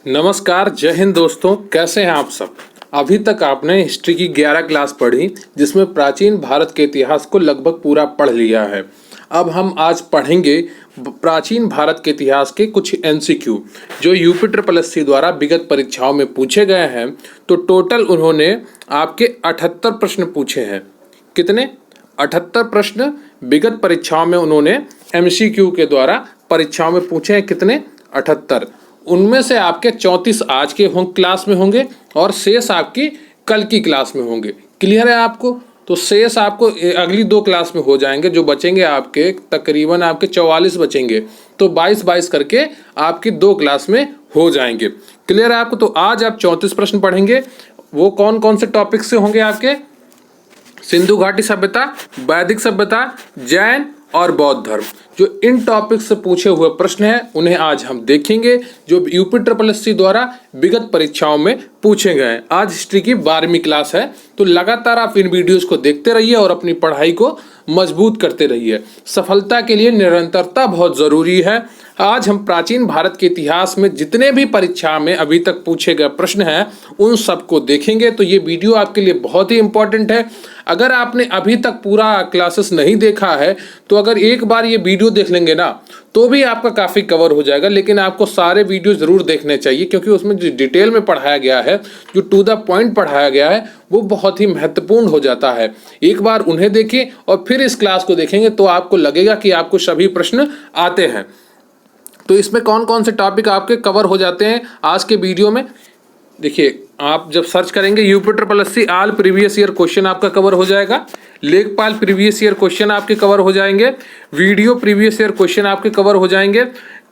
नमस्कार, जय हिंद दोस्तों। कैसे हैं आप सब। अभी तक आपने हिस्ट्री की 11 क्लास पढ़ी, जिसमें प्राचीन भारत के इतिहास को लगभग पूरा पढ़ लिया है। अब हम आज पढ़ेंगे प्राचीन भारत के इतिहास के कुछ एमसीक्यू जो यूपी ट्रिपल एससी द्वारा विगत परीक्षाओं में पूछे गए हैं। तो टोटल उन्होंने आपके 78 प्रश्न पूछे हैं। कितने? 78 प्रश्न विगत परीक्षाओं में उन्होंने एमसीक्यू के द्वारा परीक्षाओं में पूछे हैं। कितने? 78। उनमें से आपके 34 आज के क्लास में होंगे और शेष आपकी कल की क्लास में होंगे। क्लियर है आपको? तो शेष आपको अगली 2 क्लास में हो जाएंगे। जो बचेंगे आपके तकरीबन आपके 44 बचेंगे, तो 22-22 करके आपकी 2 क्लास में हो जाएंगे। क्लियर है आपको? तो आज आप 34 प्रश्न पढ़ेंगे। वो कौन कौन से टॉपिक से होंगे आपके? सिंधु घाटी सभ्यता, वैदिक सभ्यता, जैन और बौद्ध धर्म। जो इन टॉपिक से पूछे हुए प्रश्न हैं उन्हें आज हम देखेंगे, जो यूपी ट्रिपल एससी द्वारा विगत परीक्षाओं में पूछे गए हैं। आज हिस्ट्री की 12वीं क्लास है, तो लगातार आप इन वीडियोस को देखते रहिए और अपनी पढ़ाई को मजबूत करते रहिए। सफलता के लिए निरंतरता बहुत जरूरी है। आज हम प्राचीन भारत के इतिहास में जितने भी परीक्षा में अभी तक पूछे गए प्रश्न हैं उन सबको देखेंगे। तो ये वीडियो आपके लिए बहुत ही इंपॉर्टेंट है। अगर आपने अभी तक पूरा क्लासेस नहीं देखा है तो अगर एक बार ये वीडियो देख लेंगे ना तो भी आपका काफ़ी कवर हो जाएगा। लेकिन आपको सारे वीडियो ज़रूर देखने चाहिए, क्योंकि उसमें जो डिटेल में पढ़ाया गया है, जो टू द पॉइंट पढ़ाया गया है, वो बहुत ही महत्वपूर्ण हो जाता है। एक बार उन्हें देखें और फिर इस क्लास को देखेंगे तो आपको लगेगा कि आपको सभी प्रश्न आते हैं। तो इसमें कौन कौन से टॉपिक आपके कवर हो जाते हैं आज के वीडियो में, देखिए। आप जब सर्च करेंगे UP triple SC all previous year question आपका कवर हो जाएगा। लेखपाल प्रीवियस ईयर क्वेश्चन आपके कवर हो जाएंगे। वीडियो प्रीवियस ईयर क्वेश्चन आपके कवर हो जाएंगे,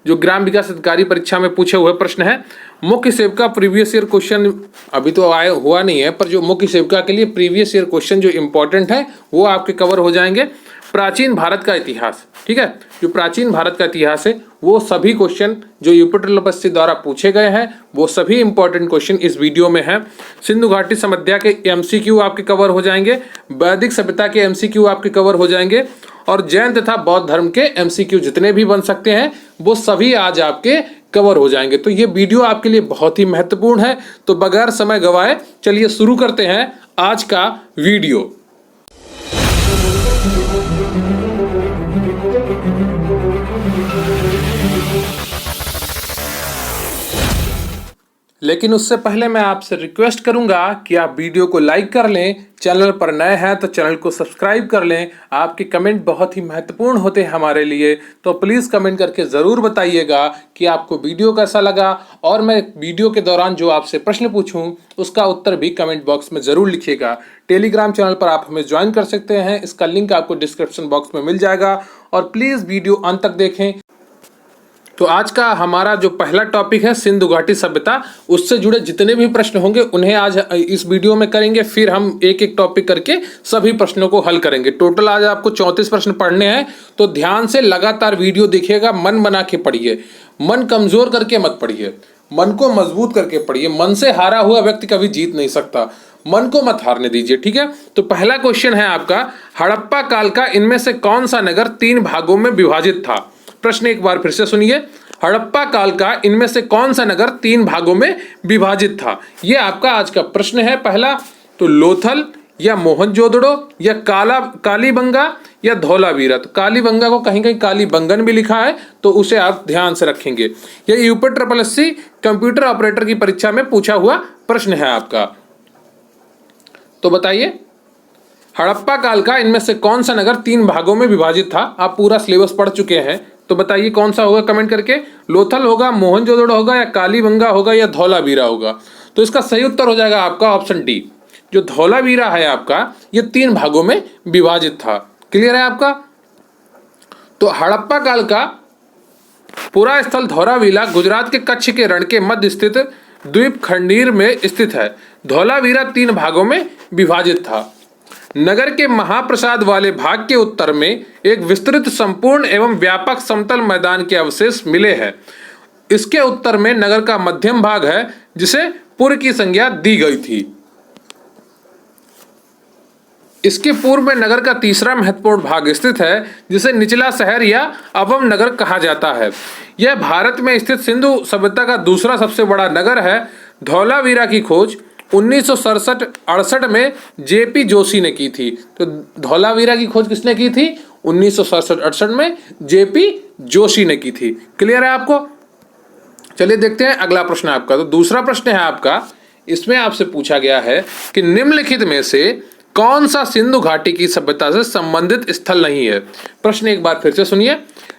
जो ग्राम विकास अधिकारी परीक्षा में पूछे हुए प्रश्न है। मुख्य सेविका प्रीवियस ईयर क्वेश्चन अभी तो आया हुआ नहीं है, पर जो मुख्य सेविका के लिए प्रीवियस ईयर क्वेश्चन जो इंपॉर्टेंट है वो आपके कवर हो जाएंगे। प्राचीन भारत का इतिहास, ठीक है, जो प्राचीन भारत का इतिहास है वो सभी क्वेश्चन जो यूपी ट्रिपल एससी द्वारा पूछे गए हैं वो सभी इंपॉर्टेंट क्वेश्चन इस वीडियो में हैं। सिंधु घाटी सभ्यता के एमसीक्यू आपके कवर हो जाएंगे। वैदिक सभ्यता के एमसीक्यू आपके कवर हो जाएंगे। और जैन तथा बौद्ध धर्म के एमसीक्यू जितने भी बन सकते हैं वो सभी आज आपके कवर हो जाएंगे। तो ये वीडियो आपके लिए बहुत ही महत्वपूर्ण है। तो बगैर समय गवाए चलिए शुरू करते हैं आज का वीडियो। लेकिन उससे पहले मैं आपसे रिक्वेस्ट करूंगा कि आप वीडियो को लाइक कर लें। चैनल पर नए हैं तो चैनल को सब्सक्राइब कर लें। आपके कमेंट बहुत ही महत्वपूर्ण होते हैं हमारे लिए, तो प्लीज़ कमेंट करके ज़रूर बताइएगा कि आपको वीडियो कैसा लगा। और मैं वीडियो के दौरान जो आपसे प्रश्न पूछूं उसका उत्तर भी कमेंट बॉक्स में ज़रूर लिखिएगा। टेलीग्राम चैनल पर आप हमें ज्वाइन कर सकते हैं, इसका लिंक आपको डिस्क्रिप्शन बॉक्स में मिल जाएगा। और प्लीज़ वीडियो अंत तक देखें। तो आज का हमारा जो पहला टॉपिक है सिंधु घाटी सभ्यता, उससे जुड़े जितने भी प्रश्न होंगे उन्हें आज इस वीडियो में करेंगे। फिर हम एक एक टॉपिक करके सभी प्रश्नों को हल करेंगे। टोटल आज आपको 34 प्रश्न पढ़ने हैं, तो ध्यान से लगातार वीडियो देखिएगा। मन बना के पढ़िए, मन कमजोर करके मत पढ़िए, मन को मजबूत करके पढ़िए। मन से हारा हुआ व्यक्ति कभी जीत नहीं सकता, मन को मत हारने दीजिए, ठीक है। तो पहला क्वेश्चन है आपका, हड़प्पा काल का इनमें से कौन सा नगर 3 भागों में विभाजित था? प्रश्न एक बार फिर से सुनिए, हड़प्पा काल का इनमें से कौन सा नगर 3 भागों में विभाजित था? यह आपका आज का प्रश्न है। पहला तो लोथल या मोहनजोदड़ो या कालीबंगा या धौलावीरा। तो कालीबंगा को कहीं कहीं कालीबंगन भी लिखा है, तो उसे आप ध्यान से रखेंगे। यह UP triple SC computer operator की परीक्षा में पूछा हुआ प्रश्न है आपका। तो बताइए, हड़प्पा काल का इनमें से कौन सा नगर 3 भागों में विभाजित था? आप पूरा सिलेबस पढ़ चुके हैं, तो बताइए कौन सा होगा कमेंट करके। लोथल होगा, मोहनजोदड़ो होगा या कालीबंगा होगा या धौलावीरा होगा? तो इसका सही उत्तर हो जाएगा आपका ऑप्शन डी, जो धौलावीरा है आपका, ये 3 भागों में विभाजित था। क्लियर है आपका? तो हड़प्पा काल का पूरा स्थल धौलावीरा गुजरात के कच्छ के रण के मध्य स्थित द्वीप खंडीर में स्थित है। धौलावीरा 3 भागों में विभाजित था। नगर के महाप्रसाद वाले भाग के उत्तर में एक विस्तृत संपूर्ण एवं व्यापक समतल मैदान के अवशेष मिले हैं। इसके उत्तर में नगर का मध्यम भाग है जिसे पुर की संज्ञा दी गई थी। इसके पूर्व में नगर का तीसरा महत्वपूर्ण भाग स्थित है जिसे निचला शहर या अवम नगर कहा जाता है। यह भारत में स्थित सिंधु सभ्यता का दूसरा सबसे बड़ा नगर है। धौलावीरा की खोज 1967-68 में जेपी जोशी ने की थी। तो धौलावीरा की खोज किसने की थी? 1967-68 में जेपी जोशी ने की थी। क्लियर है आपको? चलिए देखते हैं अगला प्रश्न आपका। तो दूसरा प्रश्न है आपका, इसमें आपसे पूछा गया है कि निम्नलिखित में से कौन सा सिंधु घाटी की सभ्यता से संबंधित स्थल नहीं है? प्रश्न एक बार फिर से सुनिए।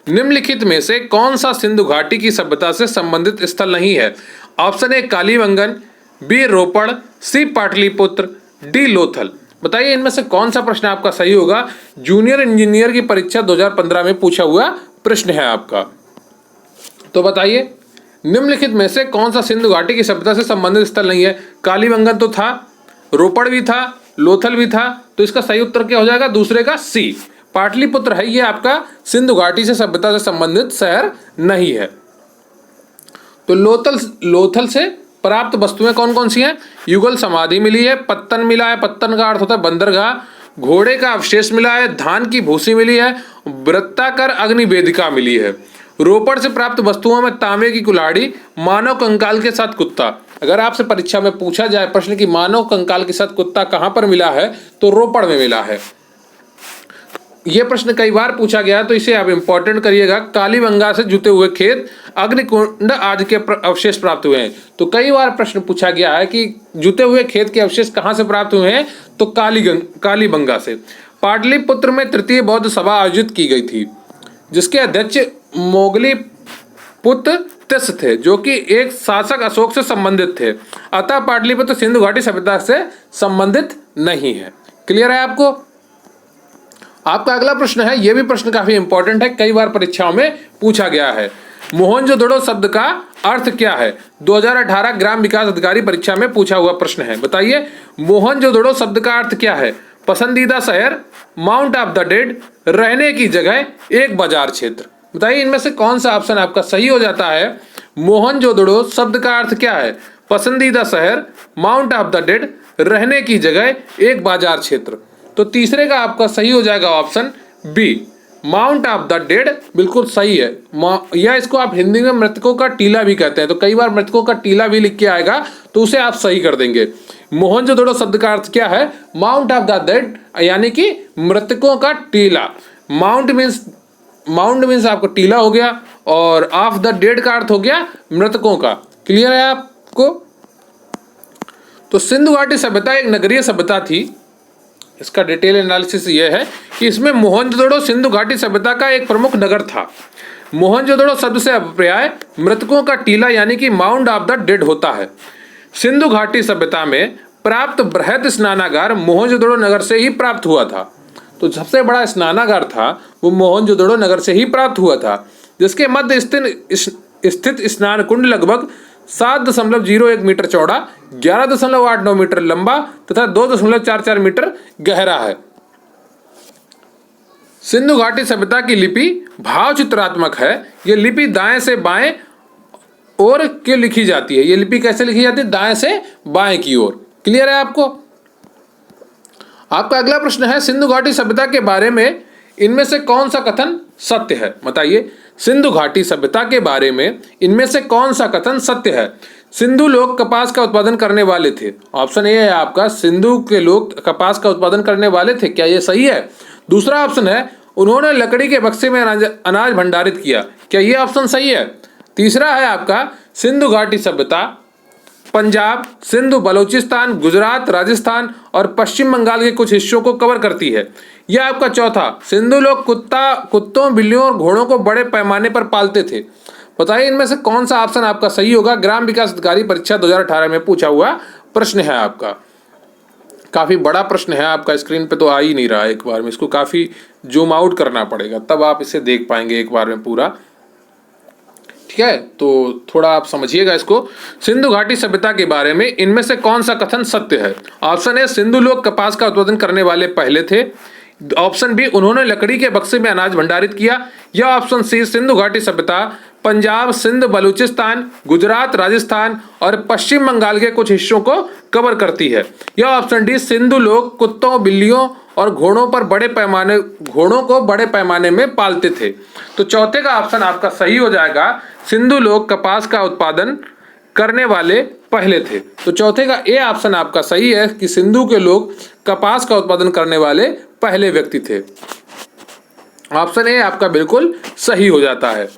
निम्नलिखित में से कौन सा सिंधु घाटी की सभ्यता से संबंधित स्थल नहीं है? Option A Kalibangan, B Ropar, C Pataliputra, D Lothal. बताइए इनमें से कौन सा प्रश्न आपका सही होगा? जूनियर इंजीनियर की परीक्षा 2015 में पूछा हुआ प्रश्न है आपका। तो बताइए निम्नलिखित में से कौन सा सिंधु घाटी की सभ्यता से संबंधित स्थल नहीं है? कालीबंगन तो था, रोपड़ भी था, लोथल भी था, तो इसका सही उत्तर क्या हो जाएगा? दूसरे का सी पाटलिपुत्र है। ये आपका सिंधु घाटी से सभ्यता से संबंधित शहर नहीं है। तो लोथल से प्राप्त वस्तुएं कौन कौन सी हैं? युगल समाधि मिली है, पत्तन मिला है, पत्तन का अर्थ होता है बंदरगाह, घोड़े का अवशेष मिला है, धान की भूसी मिली है, वृत्ताकार अग्नि वेदिका मिली है। रोपड़ से प्राप्त वस्तुओं में तांबे की कुल्हाड़ी, मानव कंकाल के साथ कुत्ता। अगर आपसे परीक्षा में पूछा जाए प्रश्न कि मानव कंकाल के साथ कुत्ता कहां पर मिला है, तो रोपड़ में मिला है। यह प्रश्न कई बार पूछा गया, तो इसे आप इंपॉर्टेंट करिएगा। कालीबंगा से जुते हुए खेत, अग्निकुंड आदि के अवशेष प्राप्त हुए हैं। तो कई बार प्रश्न पूछा गया है कि जुते हुए खेत के अवशेष कहां से प्राप्त हुए हैं? तो कालीबंगा से। पाटलिपुत्र में तृतीय बौद्ध सभा आयोजित की गई थी, जिसके अध्यक्ष मोगली पुत्र तिस थे, जो कि एक शासक अशोक से संबंधित थे। अतः पाटलिपुत्र सिंधु घाटी सभ्यता से संबंधित नहीं है। क्लियर है आपको? आपका अगला प्रश्न है, यह भी प्रश्न काफी इंपॉर्टेंट है, कई बार परीक्षाओं में पूछा गया है। मोहनजोदड़ो शब्द का अर्थ क्या है? 2018 ग्राम विकास अधिकारी परीक्षा में पूछा हुआ प्रश्न है। बताइए मोहनजोदड़ो शब्द का अर्थ क्या है? पसंदीदा शहर, माउंट ऑफ द डेड, रहने की जगह, एक बाजार क्षेत्र। बताइए इनमें से कौन सा ऑप्शन आपका सही हो जाता है? मोहनजोदड़ो शब्द का अर्थ क्या है? पसंदीदा शहर, माउंट ऑफ द डेड, रहने की जगह, एक बाजार क्षेत्र। तो तीसरे का आपका सही हो जाएगा option B, mound of the dead बिल्कुल सही है। या इसको आप हिंदी में मृतकों का टीला भी कहते हैं, तो कई बार मृतकों का टीला भी लिख के आएगा, तो उसे आप सही कर देंगे। मोहनजोदड़ो शब्द का अर्थ क्या है? माउंट ऑफ द डेड, यानी कि मृतकों का टीला। माउंट मीन्स आपको टीला हो गया, और ऑफ द डेड का अर्थ हो गया मृतकों का। क्लियर है आपको? तो सिंधु घाटी सभ्यता एक नगरीय सभ्यता थी। इसका डिटेल एनालिसिस यह है कि इसमें मोहनजोदड़ो सिंधु घाटी सभ्यता का एक प्रमुख नगर था। मोहनजोदड़ो शब्द से अभिप्राय मृतकों का टीला यानी कि माउंट ऑफ द डेड होता है। सिंधु घाटी सभ्यता में प्राप्त बृहद स्नानागार मोहनजोदड़ो नगर से ही प्राप्त हुआ था। तो सबसे बड़ा स्नानागार था वो मोहनजोदड़ो नगर से ही प्राप्त हुआ था, जिसके मध्य स्थित स्नान कुंड लगभग 7.01 मीटर चौड़ा, 11.89 मीटर लंबा तथा 2.44 मीटर गहरा है। सिंधु घाटी सभ्यता की लिपि भाव चित्रात्मक है। यह लिपि दाएं से बाएं ओर की लिखी जाती है। यह लिपि कैसे लिखी जाती है? दाएं से बाएं की ओर। क्लियर है आपको? आपका अगला प्रश्न है, सिंधु घाटी सभ्यता के बारे में इनमें से कौन सा कथन सत्य है? बताइए सिंधु घाटी सभ्यता के बारे में इनमें से कौन सा कथन सत्य है? सिंधु लोग कपास का उत्पादन करने वाले थे। ऑप्शन ए है आपका, सिंधु के लोग कपास का उत्पादन करने वाले थे। क्या यह सही है? दूसरा ऑप्शन है, उन्होंने लकड़ी के बक्से में अनाज भंडारित किया। क्या यह ऑप्शन सही है? तीसरा है आपका, सिंधु घाटी सभ्यता पंजाब, सिंधु बलूचिस्तान, गुजरात, राजस्थान और पश्चिम बंगाल के कुछ हिस्सों को कवर करती है। यह आपका चौथा, सिंधु लोग कुत्तों, बिल्लियों और घोड़ों को बड़े पैमाने पर पालते थे। बताइए इनमें से कौन सा ऑप्शन आपका सही होगा? ग्राम विकास अधिकारी परीक्षा 2018 में पूछा हुआ प्रश्न है आपका। काफी बड़ा प्रश्न है आपका, स्क्रीन पे तो आ ही नहीं रहा है। एक बार में इसको काफी जूम आउट करना पड़ेगा, तब आप इसे देख पाएंगे एक बार में पूरा। ठीक है, तो थोड़ा आप समझिएगा इसको। सिंधु घाटी सभ्यता के बारे में इनमें से कौन सा कथन सत्य है? ऑप्शन ए, सिंधु लोग कपास का उत्पादन करने वाले पहले थे। ऑप्शन बी, उन्होंने लकड़ी के बक्से में अनाज भंडारित किया। या ऑप्शन सी, सिंधु घाटी सभ्यता पंजाब, सिंध, बलूचिस्तान, गुजरात, राजस्थान और पश्चिम बंगाल के कुछ हिस्सों को कवर करती है। या ऑप्शन डी, सिंधु लोग कुत्तों, बिल्लियों और घोड़ों को बड़े पैमाने में पालते थे। तो चौथे का ऑप्शन आपका सही हो जाएगा, सिंधु लोग कपास का उत्पादन करने वाले पहले थे। तो चौथे का ए ऑप्शन आपका सही है कि सिंधु के लोग कपास का उत्पादन करने वाले पहले व्यक्ति थे। ऑप्शन ए आपका बिल्कुल सही हो जाता है।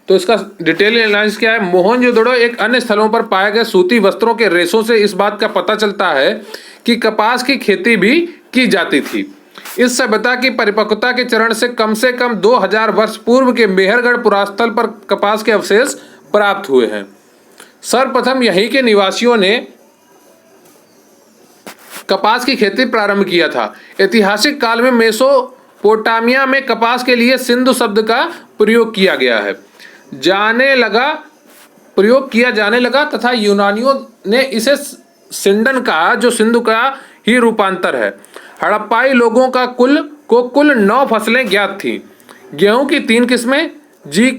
तो इसका डिटेल एनालिसिस क्या है? मोहनजोदड़ो एक अन्य स्थलों पर पाए गए सूती वस्त्रों के रेशों से इस बात का पता चलता है कि कपास की खेती भी की जाती थी। इस सभ्यता की परिपक्वता के चरण से कम 2000 वर्ष पूर्व के मेहरगढ़ पुरास्थल पर कपास के अवशेष प्राप्त हुए हैं। सर्वप्रथम यहीं के निवासियों ने कपास की खेती प्रारंभ किया था। ऐतिहासिक काल में मेसोपोटामिया में कपास के लिए सिंधु शब्द का प्रयोग किया जाने लगा तथा यूनानियों ने इसे सिंडन कहा, जो सिंधु का ही रूपांतर है। हड़प्पाई लोगों का कुल 9 फसलें ज्ञात थीं। गेहूं की 3 किस्में, जौ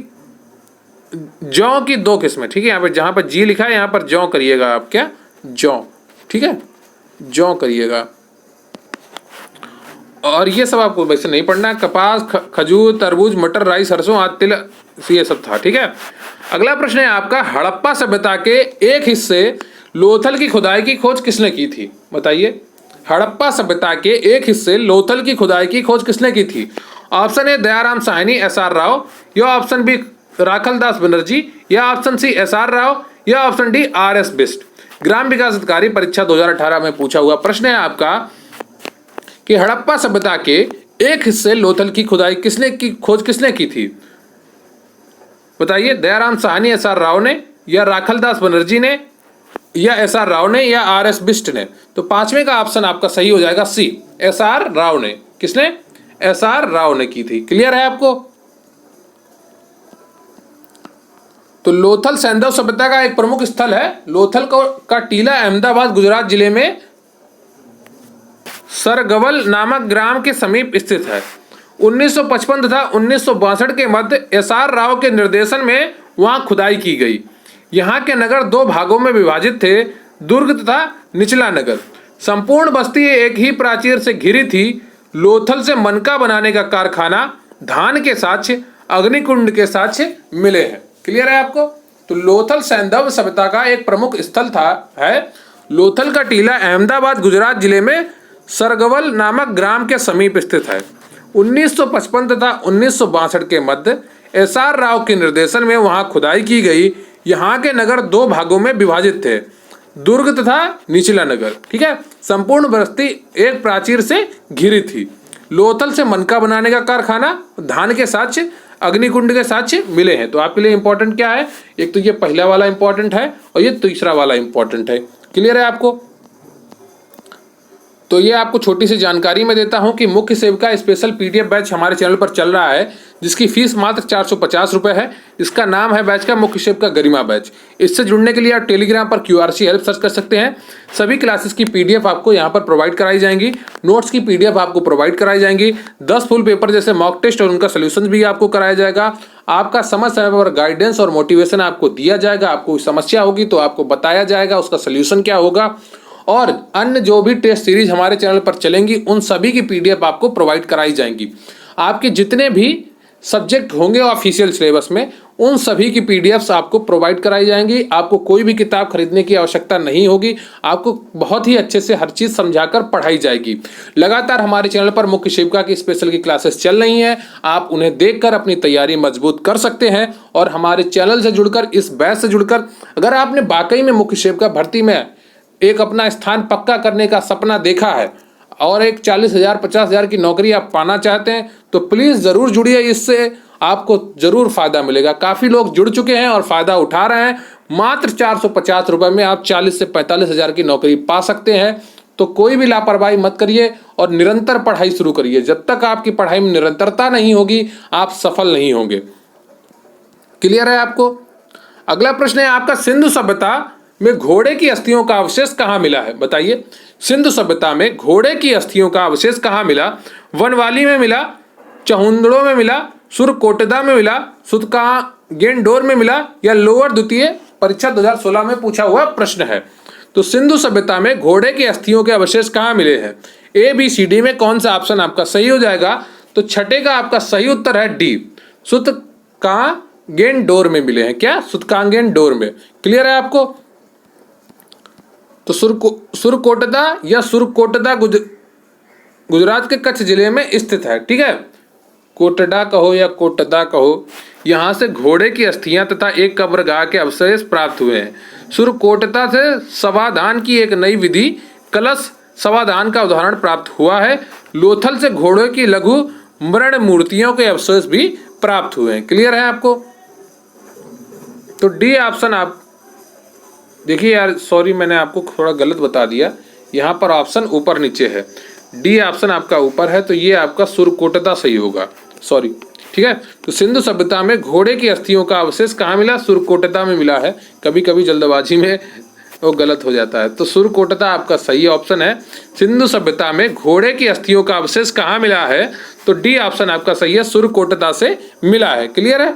की 2 किस्में। ठीक है, यहाँ पर जहाँ पर जी लिखा है यहाँ पर जौ करिएगा आप, क्या जौ, ठीक है, जौ करिएगा। और ये सब आपको वैसे नहीं पढ़ना है। कपास, खजूर, तरबूज, मटर, राई, सरसों आदि, तिल, ये सब था। ठीक है, अगला प्रश्न है आपका, हड़प्पा सभ्यता के एक हिस्से लोथल की खुदाई की खोज किसने की थी? बताइए, हड़प्पा सभ्यता के एक हिस्से लोथल की खुदाई की खोज किसने की थी? Option A Dayaram Sahni, SR Rao, या ऑप्शन बी राखलदास बनर्जी, या ऑप्शन सी SR राव, या ऑप्शन डी RS बिस्ट। ग्राम विकास अधिकारी परीक्षा 2018 में पूछा हुआ प्रश्न है आपका कि हड़प्पा सभ्यता के एक हिस्से लोथल की खोज किसने की थी? बताइए, दयाराम साहनी, SR राव ने, या राखलदास बनर्जी ने, या SR राव ने, या RS बिस्ट ने। तो पांचवें का ऑप्शन आपका सही हो जाएगा सी, SR राव ने। किसने? SR राव ने की थी। क्लियर है आपको? तो लोथल सैंधव सभ्यता का एक प्रमुख स्थल है। लोथल का टीला अहमदाबाद गुजरात जिले में सरगवल नामक ग्राम के समीप स्थित है। 1955 तथा 1962 के मध्य SR राव के निर्देशन में वहां खुदाई की गई। यहाँ के नगर 2 भागों में विभाजित थे, दुर्ग तथा निचला नगर। संपूर्ण बस्ती एक ही प्राचीर से घिरी थी। लोथल से मनका बनाने का कारखाना, धान के साक्ष्य, अग्निकुंड के साक्ष्य मिले हैं। क्लियर है आपको? तो लोथल सैंधव सभ्यता का एक प्रमुख स्थल है। लोथल का टीला अहमदाबाद गुजरात जिले में सरगवल नामक ग्राम के समीप स्थित है। 1955 तथा 1962 के मध्य SR राव के निर्देशन में वहां खुदाई की गई। यहाँ के नगर 2 भागों में विभाजित थे, दुर्ग तथा निचला नगर। ठीक है, संपूर्ण बस्ती एक प्राचीर से घिरी थी। लोथल से मनका बनाने का कारखाना, धान के साक्ष्य, अग्निकुंड के साक्ष्य मिले हैं। तो आपके लिए इंपॉर्टेंट क्या है? एक तो ये पहला वाला इंपॉर्टेंट है और ये तीसरा वाला इंपॉर्टेंट है। क्लियर है आपको? तो ये आपको छोटी सी जानकारी मैं देता हूं कि मुख्य सेविका स्पेशल PDF बैच हमारे चैनल पर चल रहा है, जिसकी फीस मात्र 450 रुपये है। इसका नाम है बैच का मुख्य सेविका गरिमा बैच। इससे जुड़ने के लिए आप टेलीग्राम पर QRC हेल्प सर्च कर सकते हैं। सभी क्लासेस की PDF आपको यहाँ पर प्रोवाइड कराई जाएंगी। नोट्स की PDF आपको प्रोवाइड कराई जाएंगी। 10 फुल पेपर जैसे मॉक टेस्ट और उनका सोल्यूशन भी आपको कराया जाएगा। आपका समय समय पर गाइडेंस और मोटिवेशन आपको दिया जाएगा। आपको समस्या होगी तो आपको बताया जाएगा उसका सोल्यूशन क्या होगा। और अन्य जो भी टेस्ट सीरीज हमारे चैनल पर चलेंगी उन सभी की PDF आपको प्रोवाइड कराई जाएंगी। आपके जितने भी सब्जेक्ट होंगे ऑफिशियल सिलेबस में उन सभी की PDFs आपको प्रोवाइड कराई जाएंगी। आपको कोई भी किताब खरीदने की आवश्यकता नहीं होगी। आपको बहुत ही अच्छे से हर चीज़ समझाकर पढ़ाई जाएगी। लगातार हमारे चैनल पर मुख्य सेविका की स्पेशल की क्लासेस चल रही हैं। आप उन्हें देखकर अपनी तैयारी मजबूत कर सकते हैं। और हमारे चैनल से जुड़कर, इस बैच से जुड़कर, अगर आपने वाकई में मुख्य सेविका भर्ती में एक अपना स्थान पक्का करने का सपना देखा है और एक 40,000 50,000 की नौकरी आप पाना चाहते हैं तो प्लीज़ ज़रूर जुड़िए। इससे आपको ज़रूर फ़ायदा मिलेगा। काफ़ी लोग जुड़ चुके हैं और फ़ायदा उठा रहे हैं। मात्र 450 रुपये में आप 40 से 45,000 की नौकरी पा सकते हैं। तो कोई भी लापरवाही मत करिए और निरंतर पढ़ाई शुरू करिए। जब तक आपकी पढ़ाई में निरंतरता नहीं होगी आप सफल नहीं होंगे। क्लियर है आपको? अगला प्रश्न है आपका, सिंधु सभ्यता में घोड़े की अस्थियों का अवशेष कहाँ मिला है? बताइए, सिंधु सभ्यता में घोड़े की अस्थियों का अवशेष कहाँ मिला? वनवाली में मिला, चहुंदड़ो में मिला, सुरकोटदा में मिला, सुतकागेंडोर में मिला, या लोअर द्वितीय? परीक्षा 2016 में पूछा हुआ प्रश्न है। तो सिंधु सभ्यता में घोड़े की अस्थियों के अवशेष कहाँ मिले हैं? ए बी सी डी में कौन सा ऑप्शन आपका सही हो जाएगा? तो छठे का आपका सही उत्तर है डी, सूतकांगेन में मिले हैं। क्या? सूतकांगेन में। क्लियर है आपको? तो सुरकोटदा या सुरकोटदा गुजरात के कच्छ जिले में स्थित है। ठीक है, कोटडा कहो या कोटदा कहो, यहाँ से घोड़े की अस्थियां तथा एक कब्रगाह के अवशेष प्राप्त हुए हैं। सुरकोटदा से समाधान की एक नई विधि कलश समाधान का उदाहरण प्राप्त हुआ है। लोथल से घोड़े की लघु मृण मूर्तियों के अवशेष भी प्राप्त हुए हैं। क्लियर है आपको? तो डी ऑप्शन आप देखिए यार, सॉरी मैंने आपको थोड़ा गलत बता दिया, यहाँ पर ऑप्शन ऊपर नीचे है, डी ऑप्शन आपका ऊपर है, तो ये आपका सुरकोटदा सही होगा। सॉरी, ठीक है। तो सिंधु सभ्यता में घोड़े की अस्थियों का अवशेष कहाँ मिला? सुरकोटदा में मिला है। कभी कभी जल्दबाजी में वो गलत हो जाता है, तो सुरकोटदा आपका सही ऑप्शन है। सिंधु सभ्यता में घोड़े की अस्थियों का अवशेष कहाँ मिला है? तो डी ऑप्शन आपका सही है, सुरकोटदा से मिला है। क्लियर है?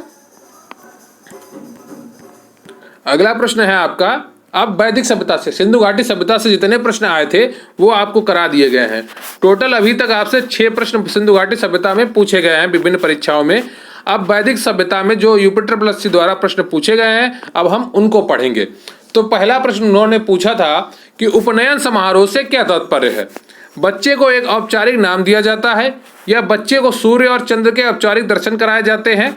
अगला प्रश्न है आपका, अब वैदिक सभ्यता से, सिंधु घाटी सभ्यता से जितने प्रश्न आए थे वो आपको करा दिए गए हैं। टोटल अभी तक आपसे 6 प्रश्न सिंधु घाटी सभ्यता में पूछे गए हैं विभिन्न परीक्षाओं में। अब वैदिक सभ्यता में जो UPTRC द्वारा प्रश्न पूछे गए हैं, अब हम उनको पढ़ेंगे। तो पहला प्रश्न उन्होंने पूछा था कि उपनयन समारोह से क्या तात्पर्य है? बच्चे को एक औपचारिक नाम दिया जाता है, या बच्चे को सूर्य और चंद्र के औपचारिक दर्शन कराए जाते हैं,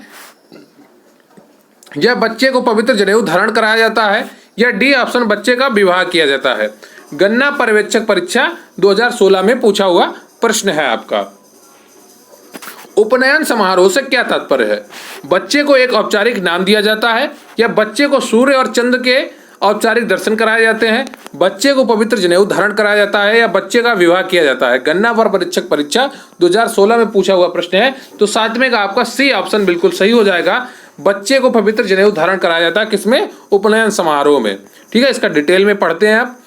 या बच्चे को पवित्र जनेऊ धारण कराया जाता है, या डी ऑप्शन बच्चे का विवाह किया जाता है। गन्ना पर्यवेक्षक परीक्षा 2016 में पूछा हुआ प्रश्न है आपका। उपनयन समारोह से क्या तात्पर्य है? बच्चे को एक औपचारिक नाम दिया जाता है, या बच्चे को सूर्य और चंद्र के औपचारिक दर्शन कराए जाते हैं, बच्चे को पवित्र जनेऊ धारण कराया जाता है, या बच्चे का विवाह किया जाता है। गन्ना पर्यवेक्षक परीक्षा 2016 में पूछा हुआ प्रश्न है। तो सातवें का आपका सी ऑप्शन बिल्कुल सही हो जाएगा, बच्चे को पवित्र जनेऊ धारण कराया जाता है। किसमें? उपनयन समारोह में। ठीक है, इसका डिटेल में पढ़ते हैं आप।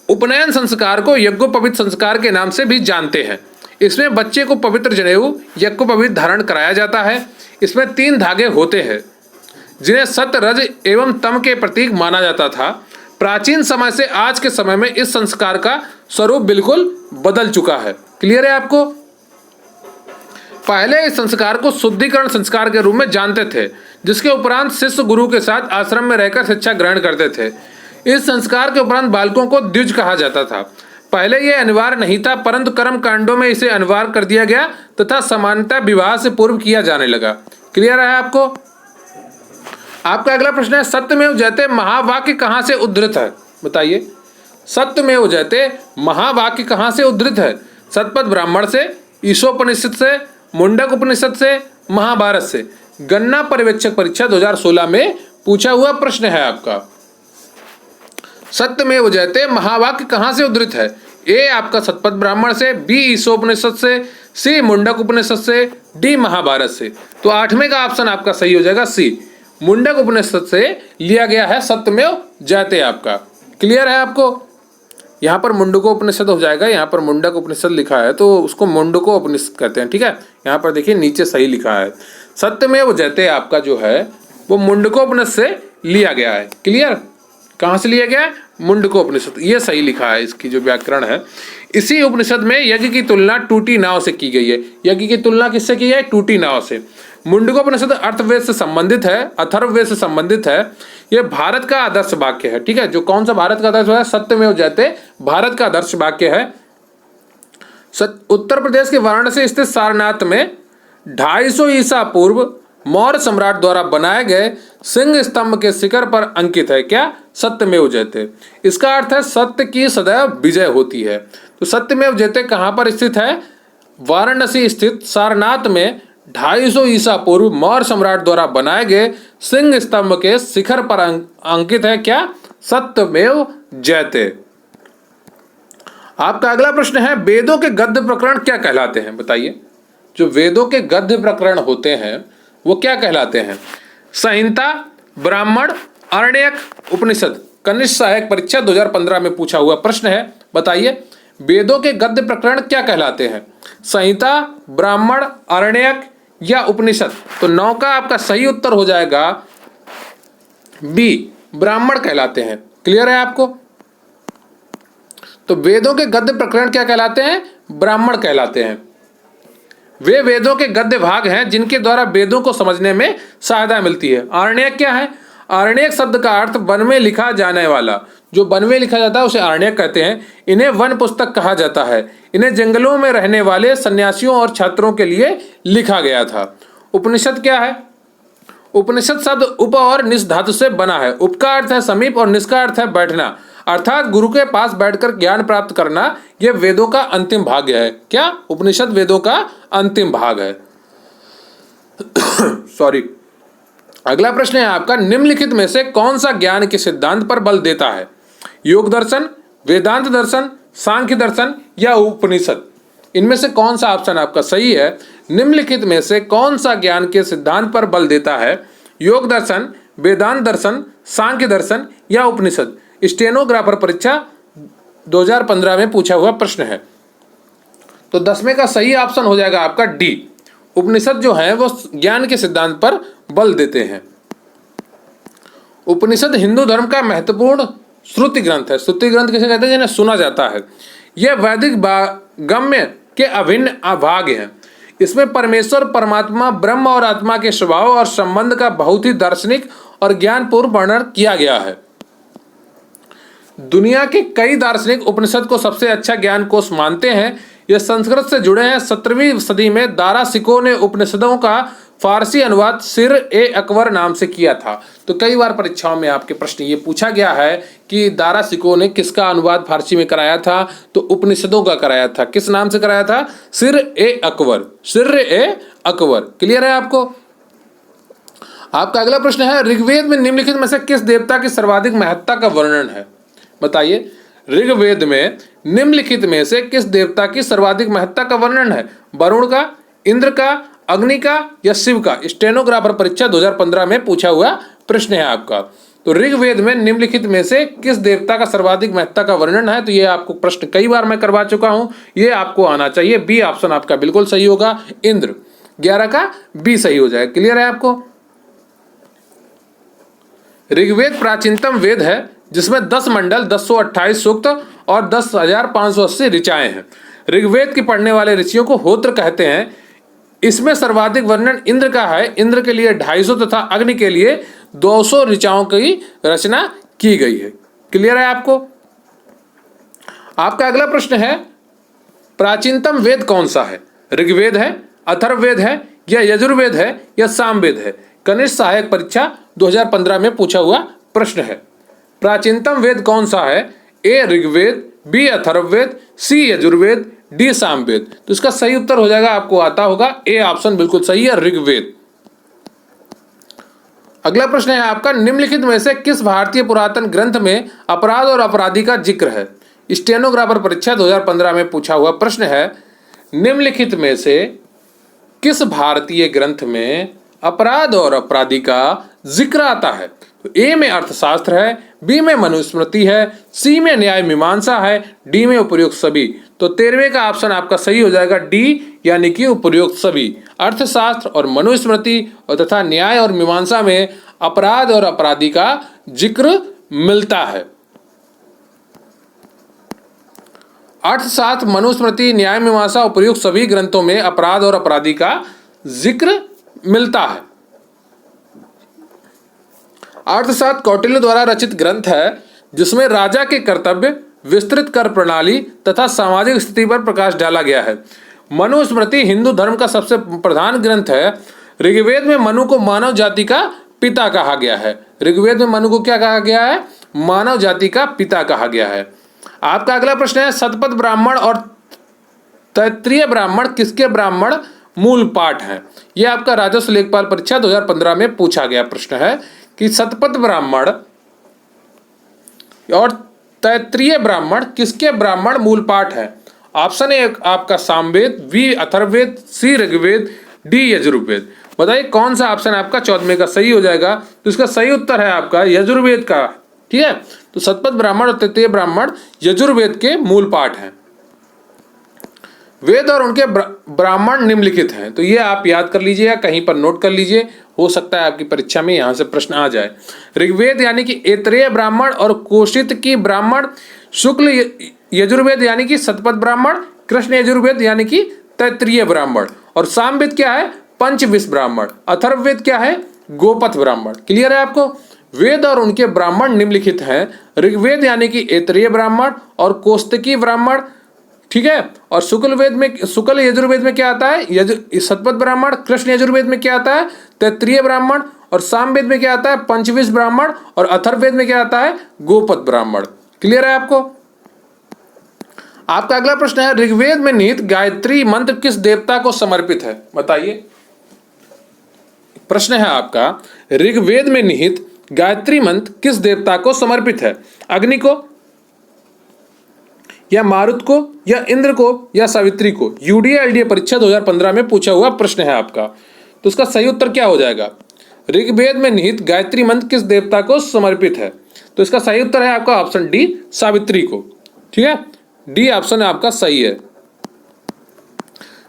उपनयन संस्कार को यज्ञोपवीत संस्कार के नाम से भी जानते हैं। इसमें बच्चे को पवित्र जनेऊ यज्ञोपवीत धारण कराया जाता है। इसमें 3 धागे होते हैं जिन्हें सत्य, रज एवं तम के प्रतीक माना जाता था। प्राचीन समय से आज के समय में इस संस्कार का स्वरूप बिल्कुल बदल चुका है। क्लियर है आपको? पहले इस संस्कार को शुद्धिकरण संस्कार के रूप में जानते थे, जिसके उपरांत शिष्य गुरु के साथ आश्रम में रहकर शिक्षा ग्रहण करते थे। इस संस्कार के उपरांत बालकों को द्विज कहा जाता था। पहले यह अनिवार्य नहीं था, परंतु कर्म कांडों में इसे अनिवार्य कर दिया गया तथा सामान्यतः विवाह से पूर्व किया जाने लगा। क्लियर है आपको? आपका अगला प्रश्न है, सत्यमेव जयते महावाक्य कहाँ से उद्धृत है? बताइए, सत्यमेव जयते महावाक्य कहाँ से उद्धृत है? शतपथ ब्राह्मण से, ईशोपनिषद से, मुंडक उपनिषद से, महाभारत से। गन्ना पर्यवेक्षक परीक्षा 2016 में पूछा हुआ प्रश्न है आपका। सत्यमेव जयते महावाक्य कहाँ से उद्धृत है? ए आपका शतपथ ब्राह्मण से, बी ईशोपनिषद से, सी मुंडक उपनिषद से, डी महाभारत से। तो 8वें का ऑप्शन आपका सही हो जाएगा, सी मुंडक उपनिषद से लिया गया है सत्यमेव जयते आपका। क्लियर है आपको? यहाँ पर मुंडको उपनिषद हो जाएगा, यहाँ पर मुंडक उपनिषद लिखा है तो उसको मुंडको उपनिषद कहते हैं। ठीक है, यहाँ पर देखिए नीचे सही लिखा है, सत्यमेव जयते आपका जो है वो मुंडको उपनिषद से लिया गया है। क्लियर? कहाँ से लिया गया है? मुंडको उपनिषद, ये सही लिखा है इसकी जो व्याकरण है। इसी उपनिषद में यज्ञ की तुलना टूटी नाव से की गई है। यज्ञ की तुलना किससे की है? टूटी नाव से। मुंडकोपनिषद अर्थवेद से संबंधित है, अथर्ववेद से संबंधित है। यह भारत का आदर्श वाक्य है। ठीक है, जो कौन सा भारत का आदर्श है? सत्यमेव जयते भारत का आदर्श वाक्य है। उत्तर प्रदेश के वाराणसी स्थित सारनाथ में 250 ईसा पूर्व मौर्य सम्राट द्वारा बनाए गए सिंह स्तंभ के शिखर पर अंकित है। क्या? सत्यमेव जयते। इसका अर्थ है सत्य की सदैव विजय होती है। तो सत्यमेव जयते कहाँ पर स्थित है? वाराणसी स्थित सारनाथ में 250 ईसा पूर्व मौर्य सम्राट द्वारा बनाए गए सिंह स्तंभ के शिखर पर अंकित है। क्या? सत्यमेव जयते। आपका अगला प्रश्न है, वेदों के गद्य प्रकरण क्या कहलाते हैं? बताइए, जो वेदों के गद्य प्रकरण होते हैं वो क्या कहलाते हैं? संहिता, ब्राह्मण, आरण्यक, उपनिषद। कनिष्ठ सहायक परीक्षा 2015 में पूछा हुआ प्रश्न है। बताइए, वेदों के गद्य प्रकरण क्या कहलाते हैं? संहिता, ब्राह्मण, आरण्यक या उपनिषद। तो 9 का आपका सही उत्तर हो जाएगा बी, ब्राह्मण कहलाते हैं। क्लियर है आपको? तो वेदों के गद्य प्रकरण क्या कहलाते हैं? ब्राह्मण कहलाते हैं। वे वेदों के गद्य भाग हैं जिनके द्वारा वेदों को समझने में सहायता मिलती है। आरण्यक क्या है? आरण्यक शब्द का अर्थ वन में लिखा जाने वाला, जो वन में लिखा जाता है उसे आरण्यक कहते हैं। इन्हें वन पुस्तक कहा जाता है। इन्हें जंगलों में रहने वाले सन्यासियों और छात्रों के लिए लिखा गया था। उपनिषद क्या है? उपनिषद शब्द उप और निस धातु से बना है। उप का अर्थ है समीप और निस का अर्थ है बैठना, अर्थात गुरु के पास बैठकर ज्ञान प्राप्त करना। यह वेदों का अंतिम भाग है। क्या? उपनिषद वेदों का अंतिम भाग है। सॉरी। अगला प्रश्न है आपका, निम्नलिखित में से कौन सा ज्ञान के सिद्धांत पर बल देता है? योग दर्शन, वेदांत दर्शन, सांख्य दर्शन या उपनिषद? इनमें से कौन सा ऑप्शन आपका सही है? निम्नलिखित में से कौन सा ज्ञान के सिद्धांत पर बल देता है? योग दर्शन, वेदांत दर्शन, सांख्य दर्शन या उपनिषद? स्टेनोग्राफर परीक्षा 2015 में पूछा हुआ प्रश्न है। तो 10वें का सही ऑप्शन हो जाएगा आपका डी। उपनिषद जो है वो ज्ञान के सिद्धांत पर बल देते हैं। उपनिषद हिंदू धर्म का महत्वपूर्ण श्रुति ग्रंथ है। श्रुति ग्रंथ किसे कहते हैं? जिन्हें सुना जाता है। यह वैदिक गम्य के अभिन्न भाग हैं। इसमें परमेश्वर, परमात्मा, ब्रह्म और आत्मा के स्वभाव और संबंध का बहुत ही दार्शनिक और ज्ञानपूर्ण वर्णन किया गया है। दुनिया के कई दार्शनिक उपनिषद को सबसे अच्छा ज्ञान कोश मानते हैं। यह संस्कृत से जुड़े हैं। 17वीं सदी में दारासिको ने उपनिषदों का फारसी अनुवाद सिर ए अकबर नाम से किया था। तो कई बार परीक्षाओं में आपके प्रश्न ये पूछा गया है कि दारासिको ने किसका अनुवाद फारसी में कराया था? तो उपनिषदों का कराया था। किस नाम से कराया था? सिर ए अकबर। सिर ए अकबर। क्लियर है आपको? आपका अगला प्रश्न है, ऋग्वेद में निम्नलिखित में से किस देवता की सर्वाधिक महत्ता का वर्णन है? बताइए, ऋग्वेद में निम्नलिखित में से किस देवता की सर्वाधिक महत्ता का वर्णन है? वरुण का, इंद्र का, अग्नि का या शिव का? स्टेनोग्राफर परीक्षा 2015 में पूछा हुआ प्रश्न है आपका। तो ऋग्वेद में निम्नलिखित में से किस देवता का सर्वाधिक महत्ता का वर्णन है? तो ये आपको प्रश्न कई बार मैं करवा चुका हूं, ये आपको आना चाहिए। बी ऑप्शन आपका बिल्कुल सही होगा, इंद्र। 11 का बी सही हो जाएगा। क्लियर है आपको? ऋग्वेद प्राचीनतम वेद है जिसमें 10 मंडल, 228 सूक्त और 10,580 ऋचाएं हैं। ऋग्वेद के पढ़ने वाले ऋषियों को होत्र कहते हैं। इसमें सर्वाधिक वर्णन इंद्र का है। इंद्र के लिए 250 तथा अग्नि के लिए 200 ऋचाओं की रचना की गई है। क्लियर है आपको? आपका अगला प्रश्न है, प्राचीनतम वेद कौन सा है? ऋग्वेद है, अथर्ववेद है या यजुर्वेद है या सामवेद है? कनिष्ठ सहायक परीक्षा 2015 में पूछा हुआ प्रश्न है। प्राचीनतम वेद कौन सा है? ए ऋग्वेद, बी अथर्ववेद, सी यजुर्वेद, डी सामवेद। तो इसका सही उत्तर हो जाएगा, आपको आता होगा ए ऑप्शन बिल्कुल सही है, ऋग्वेद। अगला प्रश्न है आपका, निम्नलिखित में से किस भारतीय पुरातन ग्रंथ में अपराध और अपराधी का जिक्र है? स्टेनोग्राफर परीक्षा 2015 में पूछा हुआ प्रश्न है। निम्नलिखित में से किस भारतीय ग्रंथ में अपराध और अपराधी का जिक्र आता है? तो ए में अर्थशास्त्र है, बी में मनुस्मृति है, सी में न्याय मीमांसा है, डी में उपर्युक्त सभी। तो 13वें का ऑप्शन आपका सही हो जाएगा, डी यानी कि उपर्युक्त सभी। अर्थशास्त्र और मनुस्मृति और तथा न्याय और मीमांसा में अपराध और अपराधी का जिक्र मिलता है। अर्थशास्त्र, मनुस्मृति, न्याय मीमांसा, उपर्युक्त सभी ग्रंथों में अपराध और अपराधी का जिक्र मिलता है। अर्थशास्त्र कौटिल्य द्वारा रचित ग्रंथ है जिसमें राजा के कर्तव्य, विस्तृत कर प्रणाली तथा सामाजिक स्थिति पर प्रकाश डाला गया है। मनुस्मृति हिंदू धर्म का सबसे प्रधान ग्रंथ है। ऋग्वेद में मनु को मानव जाति का पिता कहा गया है। ऋग्वेद में मनु को क्या कहा गया है? मानव जाति का पिता कहा गया है। आपका अगला प्रश्न है, शतपथ ब्राह्मण और तैत्तिरीय ब्राह्मण किसके ब्राह्मण मूल पाठ हैं? यह आपका राजस्व लेखपाल परीक्षा 2015 में पूछा गया प्रश्न है कि शतपथ ब्राह्मण और तैत्तिरीय ब्राह्मण किसके ब्राह्मण मूल पाठ है? ऑप्शन ए आपका सामवेद, बी अथर्ववेद, सी ऋग्वेद, डी यजुर्वेद। बताइए कौन सा ऑप्शन आपका 14वें का सही हो जाएगा? तो इसका सही उत्तर है आपका यजुर्वेद का। ठीक है, तो शतपथ ब्राह्मण और तैत्तिरीय ब्राह्मण यजुर्वेद के मूल पाठ हैं। वेद और उनके ब्राह्मण निम्नलिखित हैं। तो ये आप याद कर लीजिए या कहीं पर नोट कर लीजिए। हो सकता है आपकी परीक्षा में यहाँ से प्रश्न आ जाए। ऋग्वेद यानी कि ऐतरेय ब्राह्मण और कौशितकी ब्राह्मण, शुक्ल यजुर्वेद यानी कि शतपथ ब्राह्मण, कृष्ण यजुर्वेद यानी कि तैत्तिरीय ब्राह्मण, और सामवेद क्या है, पंचविश ब्राह्मण, अथर्ववेद क्या है, गोपथ ब्राह्मण। क्लियर है आपको? वेद और उनके ब्राह्मण निम्नलिखित हैं। ऋग्वेद यानी कि ऐतरेय ब्राह्मण और कौशिकी ब्राह्मण, ठीक है। और शुक्ल यजुर्वेद में क्या आता है, शतपथ ब्राह्मण। कृष्ण यजुर्वेद में क्या आता है, तैत्तिरीय ब्राह्मण। और सामवेद में क्या आता है, पंचविश ब्राह्मण। और अथर्ववेद में क्या आता है, गोपथ ब्राह्मण। क्लियर है आपको? आपका अगला प्रश्न है, ऋग्वेद में निहित गायत्री मंत्र किस देवता को समर्पित है? बताइए। प्रश्न है आपका, ऋग्वेद में निहित गायत्री मंत्र किस देवता को समर्पित है? अग्नि को, या मारुत को, या इंद्र को, या सावित्री को? यूडीए एलडीए परीक्षा 2015 में पूछा हुआ प्रश्न है आपका। तो उसका सही उत्तर क्या हो जाएगा? ऋग्वेद में निहित गायत्री मंत्र किस देवता को समर्पित है? तो इसका सही उत्तर है आपका ऑप्शन डी, सावित्री को। ठीक है, डी ऑप्शन आपका सही है।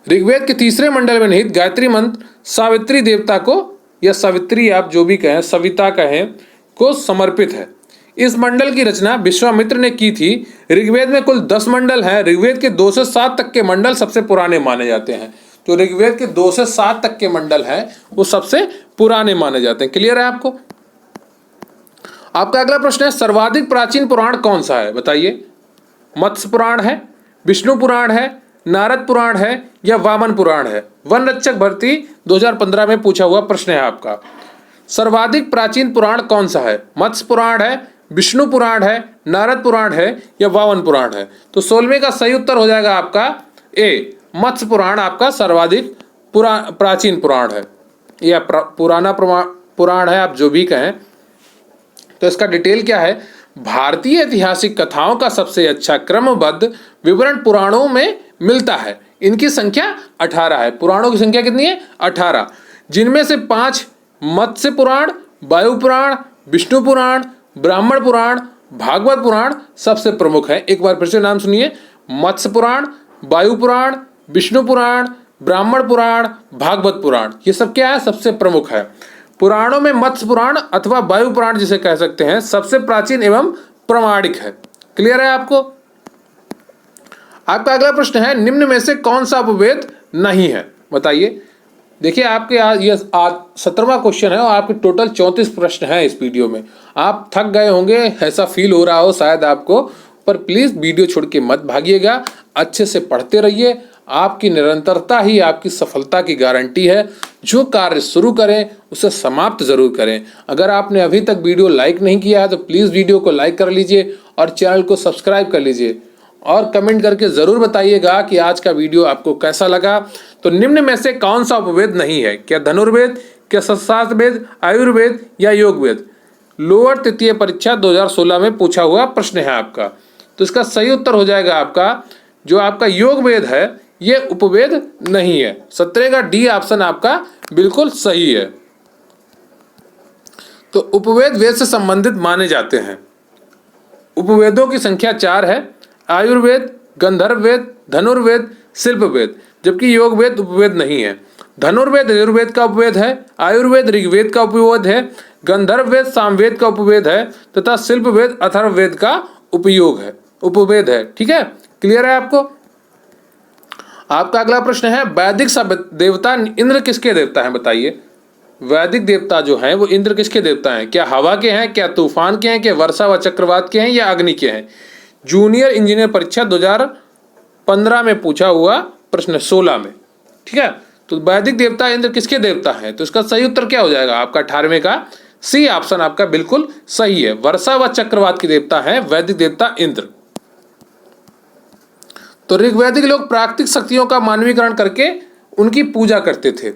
ऋग्वेद के तीसरे मंडल में निहित गायत्री मंत्र सावित्री देवता को, या सावित्री आप जो भी कहें, सविता कहें, को समर्पित है। इस मंडल की रचना विश्वामित्र ने की थी। ऋग्वेद में कुल 10 मंडल हैं। ऋग्वेद के 2 से 7 तक के मंडल सबसे पुराने माने जाते हैं। तो ऋग्वेद के 2 से 7 तक के मंडल हैं वो सबसे पुराने माने जाते हैं। क्लियर है आपको? आपका अगला प्रश्न है, सर्वाधिक प्राचीन पुराण कौन सा है? बताइए। मत्स्य पुराण है, विष्णु पुराण है, नारद पुराण है, या वामन पुराण है? वन रक्षक भर्ती 2015 में पूछा हुआ प्रश्न है आपका। सर्वाधिक प्राचीन पुराण कौन सा है? मत्स्य पुराण है, विष्णु पुराण है, नारद पुराण है, या वामन पुराण है? तो 16वें का सही उत्तर हो जाएगा आपका ए, मत्स्य पुराण आपका सर्वाधिक प्राचीन पुराण है, या पुराना पुराण है, आप जो भी कहें। तो इसका डिटेल क्या है? भारतीय ऐतिहासिक कथाओं का सबसे अच्छा क्रमबद्ध विवरण पुराणों में मिलता है। इनकी संख्या 18 है। पुराणों की संख्या कितनी है? 18, जिनमें से 5 मत्स्य पुराण, वायु पुराण, विष्णु पुराण, ब्राह्मण पुराण, भागवत पुराण सबसे प्रमुख है। एक बार फिर से नाम सुनिए, मत्स्य पुराण, वायु पुराण, विष्णु पुराण, ब्राह्मण पुराण, भागवत पुराण, ये सब क्या है? सबसे प्रमुख है। पुराणों में मत्स्य पुराण अथवा वायु पुराण जिसे कह सकते हैं सबसे प्राचीन एवं प्रमाणिक है। क्लियर है आपको? आपका अगला प्रश्न है, निम्न में से कौन सा उपवेद नहीं है? बताइए। देखिए, आपके ये 17वां क्वेश्चन है और आपके टोटल 34 प्रश्न हैं इस वीडियो में। आप थक गए होंगे, ऐसा फील हो रहा हो शायद आपको, पर प्लीज़ वीडियो छोड़ के मत भागिएगा, अच्छे से पढ़ते रहिए। आपकी निरंतरता ही आपकी सफलता की गारंटी है। जो कार्य शुरू करें उसे समाप्त जरूर करें। अगर आपने अभी तक वीडियो लाइक नहीं किया है तो प्लीज़ वीडियो को लाइक कर लीजिए और चैनल को सब्सक्राइब कर लीजिए, और कमेंट करके ज़रूर बताइएगा कि आज का वीडियो आपको कैसा लगा। तो निम्न में से कौन सा उपवेद नहीं है? क्या धनुर्वेद, क्या शास्त्रवेद, आयुर्वेद, या योगवेद? लोअर तृतीय परीक्षा 2016 में पूछा हुआ प्रश्न है आपका। तो इसका सही उत्तर हो जाएगा आपका जो आपका योगवेद है, ये उपवेद नहीं है। 17 का डी ऑप्शन आपका बिल्कुल सही है। तो उपवेद वेद से संबंधित माने जाते हैं। उपवेदों की संख्या 4 है, आयुर्वेद, गंधर्व वेद, धनुर्वेद, शिल्पवेद, जबकि योगवेद उपवेद नहीं है। धनुर्वेद यजुर्वेद का उपवेद है, आयुर्वेद ऋग्वेद का उपवेद है, गंधर्व वेद सामवेद का उपवेद है, तथा शिल्पवेद अथर्ववेद का उपवेद है। ठीक है, क्लियर है आपको? आपका अगला प्रश्न है, वैदिक देवता इंद्र किसके देवता हैं? बताइए। वैदिक देवता जो हैं वो इंद्र किसके देवता हैं? क्या हवा के हैं, क्या तूफान के हैं, क्या वर्षा व चक्रवात के हैं, या अग्नि के हैं? जूनियर इंजीनियर परीक्षा 2015 में पूछा हुआ प्रश्न 16 में। ठीक है, तो वैदिक देवता इंद्र किसके देवता हैं? तो इसका सही उत्तर क्या हो जाएगा? आपका 18वें का सी ऑप्शन आपका बिल्कुल सही है। वर्षा व चक्रवात के देवता है वैदिक देवता इंद्र। तो ऋग्वैदिक लोग प्राकृतिक शक्तियों का मानवीकरण करके उनकी पूजा करते थे।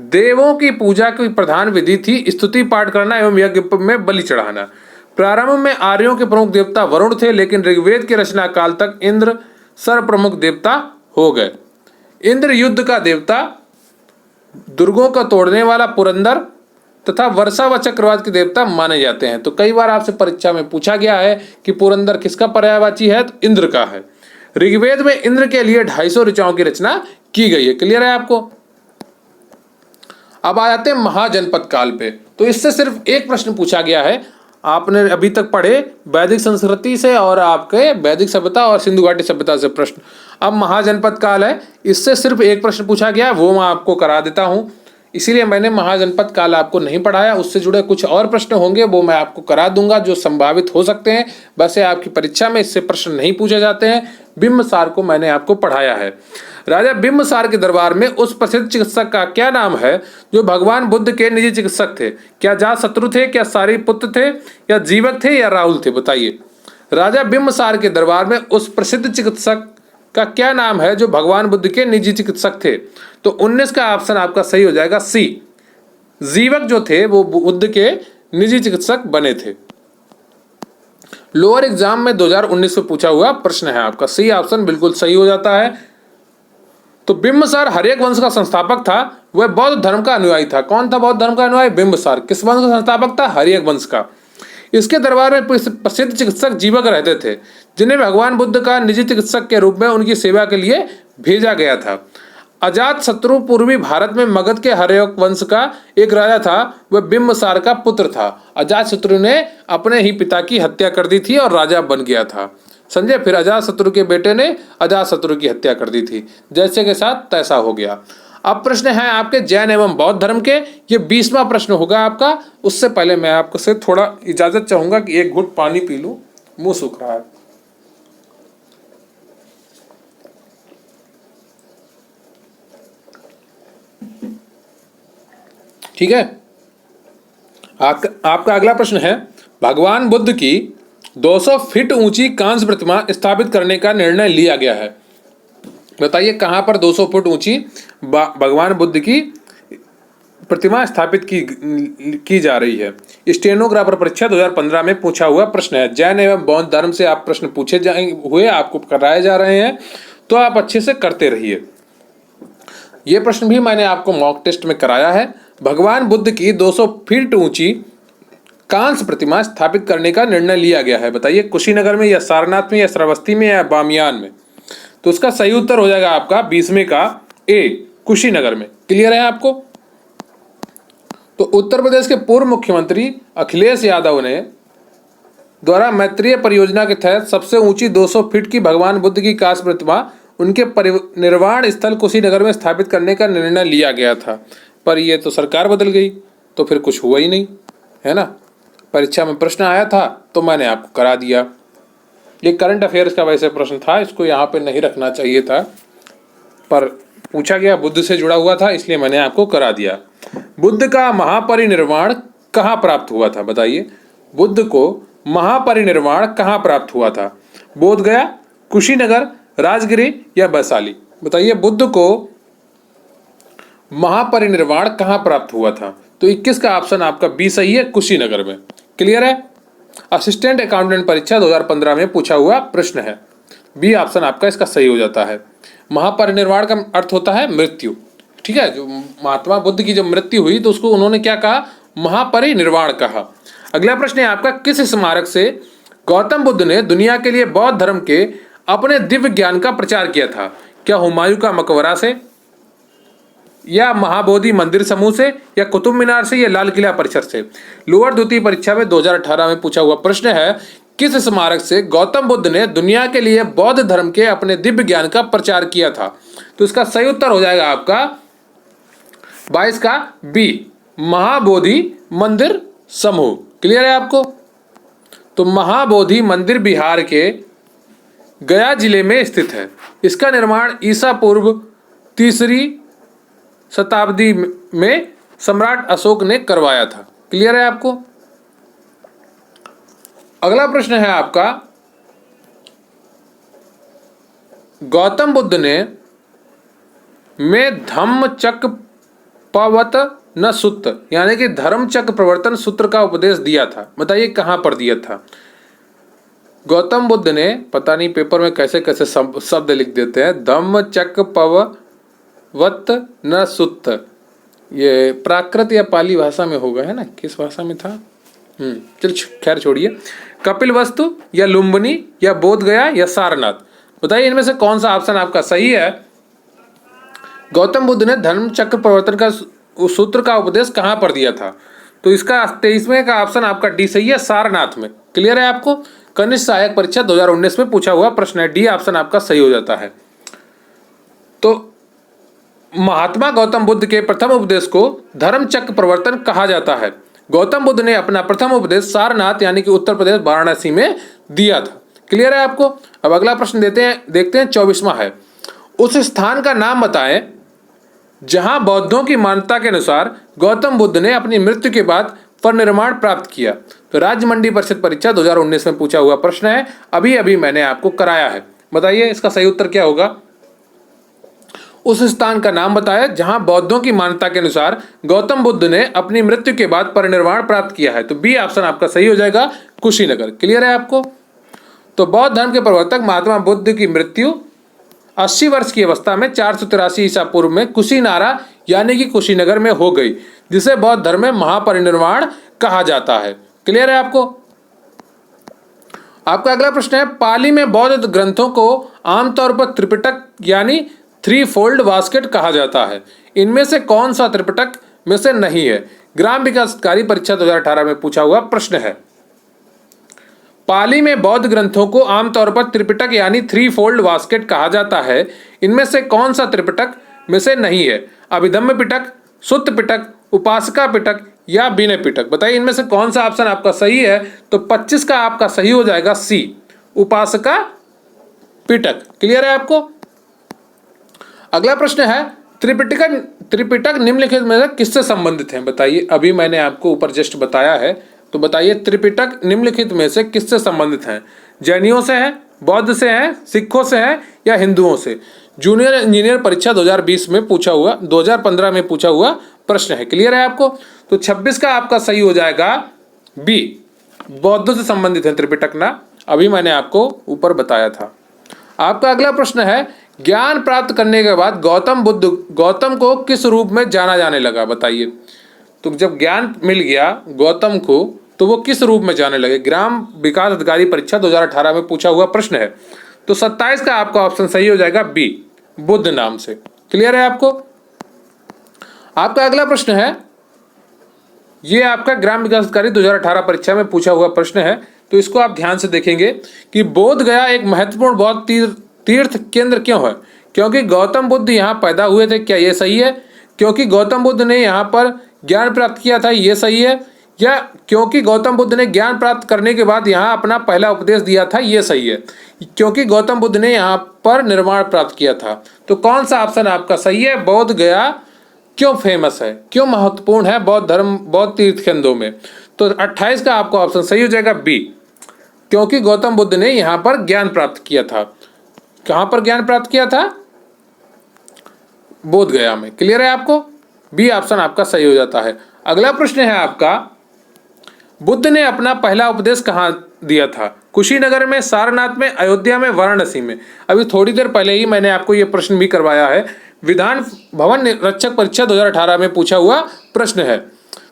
देवों की पूजा की प्रधान विधि थी स्तुति पाठ करना एवं यज्ञ में बलि चढ़ाना। प्रारंभ में आर्यों के प्रमुख देवता वरुण थे, लेकिन ऋग्वेद के रचना काल तक इंद्र सर्वप्रमुख देवता हो गए। इंद्र युद्ध का देवता, दुर्गों का तोड़ने वाला पुरंदर तथा वर्षा व चक्रवात के देवता माने जाते हैं। तो कई बार आपसे परीक्षा में पूछा गया है कि पुरंदर किसका पर्यायवाची है? तो इंद्र का है। ऋग्वेद में इंद्र के लिए 250 ऋचाओं की रचना की गई है। क्लियर है आपको? अब आ जाते हैं महाजनपद काल पे। तो इससे सिर्फ एक प्रश्न पूछा गया है। आपने अभी तक पढ़े वैदिक संस्कृति से और आपके वैदिक सभ्यता और सिंधु घाटी सभ्यता से प्रश्न। अब महाजनपद काल है, इससे सिर्फ एक प्रश्न पूछा गया, वो मैं आपको करा देता हूँ। इसीलिए मैंने महाजनपद काल आपको नहीं पढ़ाया। उससे जुड़े कुछ और प्रश्न होंगे वो मैं आपको करा दूंगा जो संभावित हो सकते हैं। वैसे आपकी परीक्षा में इससे प्रश्न नहीं पूछे जाते हैं। बिंबिसार को मैंने आपको पढ़ाया है। राजा बिंबिसार के दरबार में उस प्रसिद्ध चिकित्सक का क्या नाम है जो भगवान बुद्ध के निजी चिकित्सक थे? क्या जातशत्रु थे, क्या सारिपुत्र थे, या जीवक थे, या राहुल थे? बताइए। राजा बिंबिसार के दरबार में उस प्रसिद्ध चिकित्सक का क्या नाम है जो भगवान बुद्ध के निजी चिकित्सक थे? तो 19 का ऑप्शन आपका सही हो जाएगा सी। जीवक जो थे वो बुद्ध के निजी चिकित्सक बने थे। लोअर एग्जाम में 2019 में पूछा हुआ प्रश्न है आपका। सी ऑप्शन बिल्कुल सही हो जाता है। तो बिंबिसार हर्यक वंश का संस्थापक था। वह बौद्ध धर्म का अनुयायी था। कौन था बौद्ध धर्म का अनुयायी? बिंबिसार। किस वंश का संस्थापक था? हर्यक वंश का। इसके दरबार में प्रसिद्ध चिकित्सक जीवक रहते थे जिन्हें भगवान बुद्ध का निजी चिकित्सक के रूप में उनकी सेवा के लिए भेजा गया था। अजात शत्रु पूर्वी भारत में मगध के हर्यक वंश का एक राजा था। वह बिंबिसार का पुत्र था। अजात शत्रु ने अपने ही पिता की हत्या कर दी थी और राजा बन गया था। समझे? फिर अजात शत्रु के बेटे ने अजात शत्रु की हत्या कर दी थी। जैसे के साथ तैसा हो गया। अब प्रश्न है आपके जैन एवं बौद्ध धर्म के। ये 20वां प्रश्न होगा आपका। उससे पहले मैं आपको से थोड़ा इजाजत चाहूंगा कि एक घुट पानी पी लूं, मुंह सूख रहा है। ठीक है। आपका अगला प्रश्न है, भगवान बुद्ध की 200 फीट ऊंची कांस्य प्रतिमा स्थापित करने का निर्णय लिया गया है। बताइए कहां पर 200 फुट ऊंची भगवान बुद्ध की प्रतिमा स्थापित की जा रही है? स्टेनोग्राफर परीक्षा 2015 में पूछा हुआ प्रश्न है। जैन एवं बौद्ध धर्म से आप प्रश्न पूछे हुए आपको कराए जा रहे हैं, तो आप अच्छे से करते रहिए। ये प्रश्न भी मैंने आपको मॉक टेस्ट में कराया है। भगवान बुद्ध की 200 फीट ऊंची कांस्य प्रतिमा स्थापित करने का निर्णय लिया गया है। बताइए कुशीनगर में, या सारनाथ में, या श्रावस्ती में, या बामियान में? तो उसका सही उत्तर हो जाएगा आपका 20वें का ए, कुशीनगर में। क्लियर है आपको? तो उत्तर प्रदेश के पूर्व मुख्यमंत्री अखिलेश यादव ने द्वारा मैत्रेय परियोजना के तहत सबसे ऊंची 200 फीट की भगवान बुद्ध की कांस्य प्रतिमा उनके परिनिर्वाण स्थल कुशीनगर में स्थापित करने का निर्णय लिया गया था। पर ये तो सरकार बदल गई, तो फिर कुछ हुआ ही नहीं, है ना। परीक्षा में प्रश्न आया था तो मैंने आपको करा दिया। ये करंट अफेयर्स का वैसे प्रश्न था, इसको यहाँ पे नहीं रखना चाहिए था, पर पूछा गया, बुद्ध से जुड़ा हुआ था, इसलिए मैंने आपको करा दिया। बुद्ध का महापरिनिर्वाण कहाँ प्राप्त हुआ था? बताइए बुद्ध को महापरिनिर्वाण कहाँ प्राप्त हुआ था? बोधगया, कुशीनगर, राजगिरी, या वैशाली? बताइए बुद्ध को महापरिनिर्वाण कहाँ प्राप्त हुआ था? तो 21 का ऑप्शन आपका बी सही है, कुशीनगर में। क्लियर है? असिस्टेंट अकाउंटेंट परीक्षा 2015 में पूछा हुआ प्रश्न है। बी ऑप्शन आपका इसका सही हो जाता है। महापरिनिर्वाण का अर्थ होता है मृत्यु। ठीक है, जो महात्मा बुद्ध की जब मृत्यु हुई तो उसको उन्होंने क्या कहा? महापरिनिर्वाण कहा। अगला प्रश्न है आपका, किस स्मारक से गौतम बुद्ध ने दुनिया के लिए बौद्ध धर्म के अपने दिव्य ज्ञान का प्रचार किया था? क्या हुमायूं का मकबरा से, या महाबोधि मंदिर समूह से, या कुतुब मीनार से, या लाल किला परिसर से? लोअर द्वितीय परीक्षा में 2018 में पूछा हुआ प्रश्न है, किस स्मारक से गौतम बुद्ध ने दुनिया के लिए बौद्ध धर्म के अपने दिव्य ज्ञान का प्रचार किया था? तो इसका सही उत्तर हो जाएगा आपका 22 का बी, महाबोधि मंदिर समूह। क्लियर है आपको? तो महाबोधि मंदिर बिहार के गया जिले में स्थित है। इसका निर्माण ईसा पूर्व 3री शताब्दी में सम्राट अशोक ने करवाया था। क्लियर है आपको? अगला प्रश्न है आपका, गौतम बुद्ध ने में धम्मचक्कपवत्तन सूत्र यानी कि धर्मचक्र प्रवर्तन सूत्र का उपदेश दिया था। बताइए कहां पर दिया था? गौतम बुद्ध ने, पता नहीं पेपर में कैसे कैसे शब्द लिख देते हैं, धम्मचक्कपवत्तन सूत्र। ये प्राकृत या पाली भाषा में होगा, है ना? किस भाषा में था? चल खैर छोड़िए। कपिलवस्तु, या लुम्बिनी, या बोधगया, या सारनाथ? बताइए इनमें से कौन सा ऑप्शन आपका सही है? गौतम बुद्ध ने धर्मचक्र प्रवर्तन का उस सूत्र का उपदेश कहाँ पर दिया था? तो इसका 23वें का ऑप्शन आपका डी सही है, सारनाथ में। क्लियर है आपको? कनिष्ठ सहायक परीक्षा 2019 में पूछा हुआ प्रश्न है, डी ऑप्शन आपका सही हो जाता है। तो महात्मा गौतम बुद्ध के प्रथम उपदेश को धर्मचक्र प्रवर्तन कहा जाता है। गौतम बुद्ध ने अपना प्रथम उपदेश सारनाथ यानी कि उत्तर प्रदेश वाराणसी में दिया था। क्लियर है आपको? अब अगला प्रश्न देखते हैं 24वां है, उस स्थान का नाम बताएं जहां बौद्धों की मान्यता के अनुसार गौतम बुद्ध ने अपनी मृत्यु के बाद परिनिर्वाण प्राप्त किया। तो राज्य मंडी परिषद परीक्षा 2019 में पूछा हुआ प्रश्न है, अभी अभी मैंने आपको कराया है। बताइए इसका सही उत्तर क्या होगा? उस स्थान का नाम बताया जहां बौद्धों की मान्यता के अनुसार गौतम बुद्ध ने अपनी मृत्यु के बाद परिनिर्वाण प्राप्त किया है। तो बी ऑप्शन आपका सही हो जाएगा, कुशीनगर। क्लियर है आपको? तो बौद्ध धर्म के प्रवर्तक महात्मा बुद्ध की मृत्यु 80 वर्ष की अवस्था में 483 ईसा पूर्व में कुशीनारा यानी कि कुशीनगर में हो गई, जिसे बौद्ध धर्म में महापरिनिर्वाण कहा जाता है। क्लियर है आपको? आपका अगला प्रश्न है, पाली में बौद्ध ग्रंथों को आमतौर पर त्रिपिटक यानी 3 फोल्ड बास्केट कहा जाता है। इनमें से कौन सा त्रिपिटक में से नहीं है? ग्राम विकास अधिकारी परीक्षा 2018 में पूछा हुआ प्रश्न है। पाली में बौद्ध ग्रंथों को आमतौर पर त्रिपिटक यानी 3 फोल्ड बास्केट कहा जाता है। इनमें से कौन सा त्रिपिटक में से नहीं है? अभिधम्म पिटक, सुत्त पिटक, उपासका पिटक या विनय पिटक। बताइए इनमें से कौन सा ऑप्शन आपका सही है? तो 25 का आपका सही हो जाएगा सी, उपासका पिटक। क्लियर है आपको? अगला प्रश्न है, त्रिपिटक निम्नलिखित में से किससे संबंधित है? बताइए, अभी मैंने आपको ऊपर जस्ट बताया है, तो बताइए त्रिपिटक निम्नलिखित में से किससे संबंधित हैं? जैनियों से है, बौद्ध से है, सिखों से है या हिंदुओं से? जूनियर इंजीनियर परीक्षा 2020 में पूछा हुआ 2015 में पूछा हुआ प्रश्न है। क्लियर है आपको? तो 26 का आपका सही हो जाएगा बी, बौद्धों से संबंधित है त्रिपिटक ना, अभी मैंने आपको ऊपर बताया था। आपका अगला प्रश्न है, ज्ञान प्राप्त करने के बाद गौतम को किस रूप में जाना जाने लगा? बताइए। तो जब ज्ञान मिल गया गौतम को तो वो किस रूप में जाने लगे? ग्राम विकास अधिकारी परीक्षा 2018 में पूछा हुआ प्रश्न है। तो 27 का आपका ऑप्शन सही हो जाएगा बी, बुद्ध नाम से। क्लियर है आपको? आपका अगला प्रश्न है, ये आपका ग्राम विकास अधिकारी 2018 परीक्षा में पूछा हुआ प्रश्न है, तो इसको आप ध्यान से देखेंगे कि बोध गया एक महत्वपूर्ण बौद्ध तीर्थ केंद्र क्यों है? क्योंकि गौतम बुद्ध यहाँ पैदा हुए थे, क्या ये सही है? क्योंकि गौतम बुद्ध ने यहाँ पर ज्ञान प्राप्त किया था, ये सही है? या क्योंकि गौतम बुद्ध ने ज्ञान प्राप्त करने के बाद यहाँ अपना पहला उपदेश दिया था, ये सही है? क्योंकि गौतम बुद्ध ने यहाँ पर निर्वाण प्राप्त किया था। तो कौन सा ऑप्शन आपका सही है? बोध गया क्यों फेमस है, क्यों महत्वपूर्ण है बौद्ध तीर्थ केंद्रों में? तो 28 का आपका ऑप्शन सही हो जाएगा बी, क्योंकि गौतम बुद्ध ने यहाँ पर ज्ञान प्राप्त किया था। कहाँ पर ज्ञान प्राप्त किया था? बोध गया में। क्लियर है आपको? बी ऑप्शन आपका सही हो जाता है। अगला प्रश्न है आपका, बुद्ध ने अपना पहला उपदेश कहाँ दिया था? कुशीनगर में, सारनाथ में, अयोध्या में, वाराणसी में? अभी थोड़ी देर पहले ही मैंने आपको ये प्रश्न भी करवाया है, विधान भवन रक्षक परीक्षा 2018 में पूछा हुआ प्रश्न है।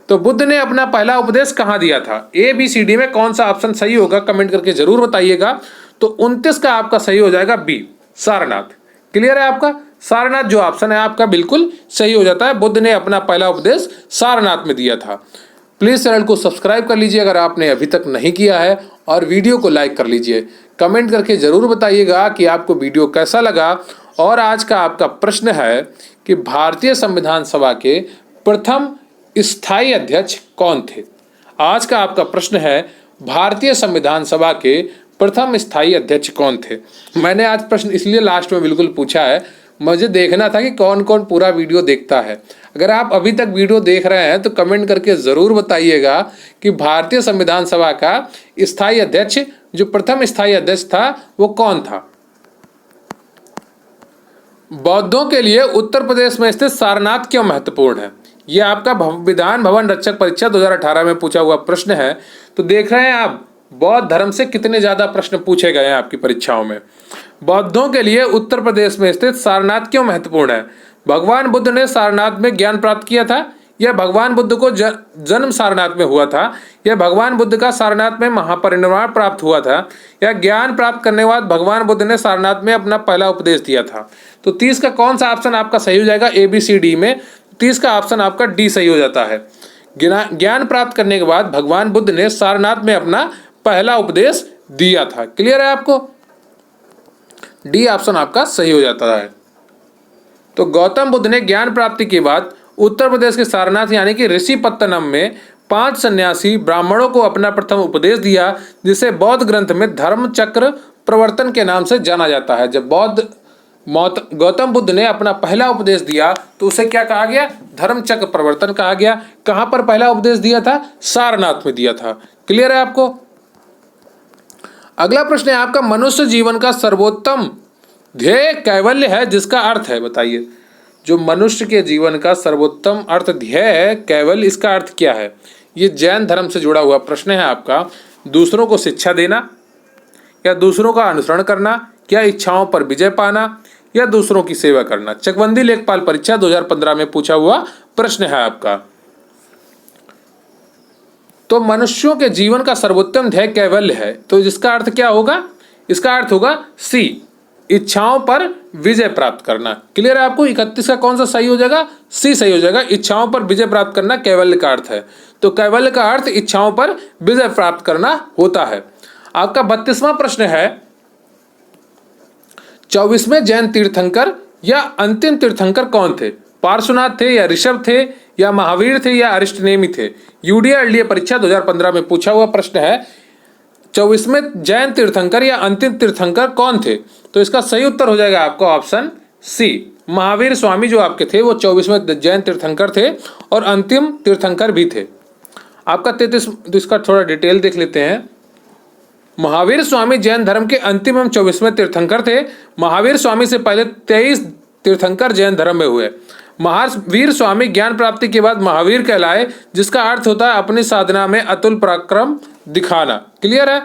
तो बुद्ध ने अपना पहला उपदेश कहाँ दिया था? ए बी सी डी में कौन सा ऑप्शन सही होगा कमेंट करके जरूर बताइएगा। तो 29 का आपका सही हो जाएगा बी, सारनाथ। क्लियर है आपका? सारनाथ जो ऑप्शन है आपका बिल्कुल सही हो जाता है, बुद्ध ने अपना पहला उपदेश सारनाथ में दिया था। प्लीज़ चैनल को सब्सक्राइब कर लीजिए अगर आपने अभी तक नहीं किया है, और वीडियो को लाइक कर लीजिए। कमेंट करके ज़रूर बताइएगा कि आपको वीडियो कैसा लगा। और आज का आपका प्रश्न है कि भारतीय संविधान सभा के प्रथम स्थायी अध्यक्ष कौन थे? आज का आपका प्रश्न है, भारतीय संविधान सभा के प्रथम स्थायी अध्यक्ष कौन थे? मैंने आज प्रश्न इसलिए लास्ट में बिल्कुल पूछा है, मुझे देखना था कि कौन कौन पूरा वीडियो देखता है। अगर आप अभी तक वीडियो देख रहे हैं तो कमेंट करके ज़रूर बताइएगा कि भारतीय संविधान सभा का स्थायी अध्यक्ष, जो प्रथम स्थायी अध्यक्ष था, वो कौन था? बौद्धों के लिए उत्तर प्रदेश में स्थित सारनाथ क्यों महत्वपूर्ण है? ये आपका विधान भवन रक्षक परीक्षा 2018 में पूछा हुआ प्रश्न है। तो देख रहे हैं आप बौद्ध धर्म से कितने ज़्यादा प्रश्न पूछे गए हैं आपकी परीक्षाओं में। बौद्धों के लिए उत्तर प्रदेश में स्थित सारनाथ क्यों महत्वपूर्ण है? भगवान बुद्ध ने सारनाथ में ज्ञान प्राप्त किया था, या भगवान बुद्ध को जन्म सारनाथ में हुआ था, या भगवान बुद्ध का सारनाथ में महापरिनिर्वाण प्राप्त हुआ था, या ज्ञान प्राप्त करने के बाद भगवान बुद्ध ने सारनाथ में अपना पहला उपदेश दिया था? तो 30 का कौन सा ऑप्शन आपका सही हो जाएगा ए बी सी डी में? 30 का ऑप्शन आपका डी सही हो जाता है। ज्ञान प्राप्त करने के बाद भगवान बुद्ध ने सारनाथ में अपना पहला उपदेश दिया था। क्लियर है आपको? डी ऑप्शन आपका सही हो जाता है। तो गौतम बुद्ध ने ज्ञान प्राप्ति के बाद उत्तर प्रदेश के सारनाथ यानी कि ऋषिपत्तनम में 5 सन्यासी ब्राह्मणों को अपना प्रथम उपदेश दिया, जिसे बौद्ध ग्रंथ में धर्म चक्र प्रवर्तन के नाम से जाना जाता है। जब गौतम बुद्ध ने अपना पहला उपदेश दिया तो उसे क्या कहा गया? धर्म चक्र प्रवर्तन कहा गया। कहां पर पहला उपदेश दिया था? सारनाथ में दिया था। क्लियर है आपको? अगला प्रश्न है आपका, मनुष्य जीवन का सर्वोत्तम ध्येय कैवल्य है, जिसका अर्थ है बताइए। जो मनुष्य के जीवन का सर्वोत्तम अर्थ ध्येय है कैवल्य, इसका अर्थ क्या है? ये जैन धर्म से जुड़ा हुआ प्रश्न है आपका। दूसरों को शिक्षा देना, या दूसरों का अनुसरण करना, या इच्छाओं पर विजय पाना, या दूसरों की सेवा करना। चकबंदी लेखपाल परीक्षा 2015 में पूछा हुआ प्रश्न है आपका। तो मनुष्यों के जीवन का सर्वोत्तम ध्येय कैवल्य है, तो जिसका अर्थ क्या होगा? इसका अर्थ होगा सी, इच्छाओं पर विजय प्राप्त करना। क्लियर है आपको? 31 का कौन सा सही हो जाएगा? सी सही हो जाएगा। इच्छाओं पर विजय प्राप्त करना कैवल्य का अर्थ है। तो कैवल्य का अर्थ इच्छाओं पर विजय प्राप्त करना होता है। आपका 32वां प्रश्न है, 24वें जैन तीर्थंकर या अंतिम तीर्थंकर कौन थे? पार्श्वनाथ थे, या ऋषभ थे, या महावीर थे, या अरिष्टनेमी थे? यूडीए परीक्षा 2015 में पूछा हुआ प्रश्न है। 24वें जैन तीर्थंकर या अंतिम तीर्थंकर कौन थे? तो इसका सही उत्तर हो जाएगा आपका ऑप्शन सी, महावीर स्वामी जो आपके थे वो 24वें जैन तीर्थंकर थे और अंतिम तीर्थंकर भी थे। आपका 33, तो इसका थोड़ा डिटेल देख लेते हैं। महावीर स्वामी जैन धर्म के अंतिम एवं 24वें तीर्थंकर थे। महावीर स्वामी से पहले 23 तीर्थंकर जैन धर्म में हुए। महावीर स्वामी ज्ञान प्राप्ति के बाद महावीर कहलाए, जिसका अर्थ होता है अपनी साधना में अतुल पराक्रम दिखाना। क्लियर है?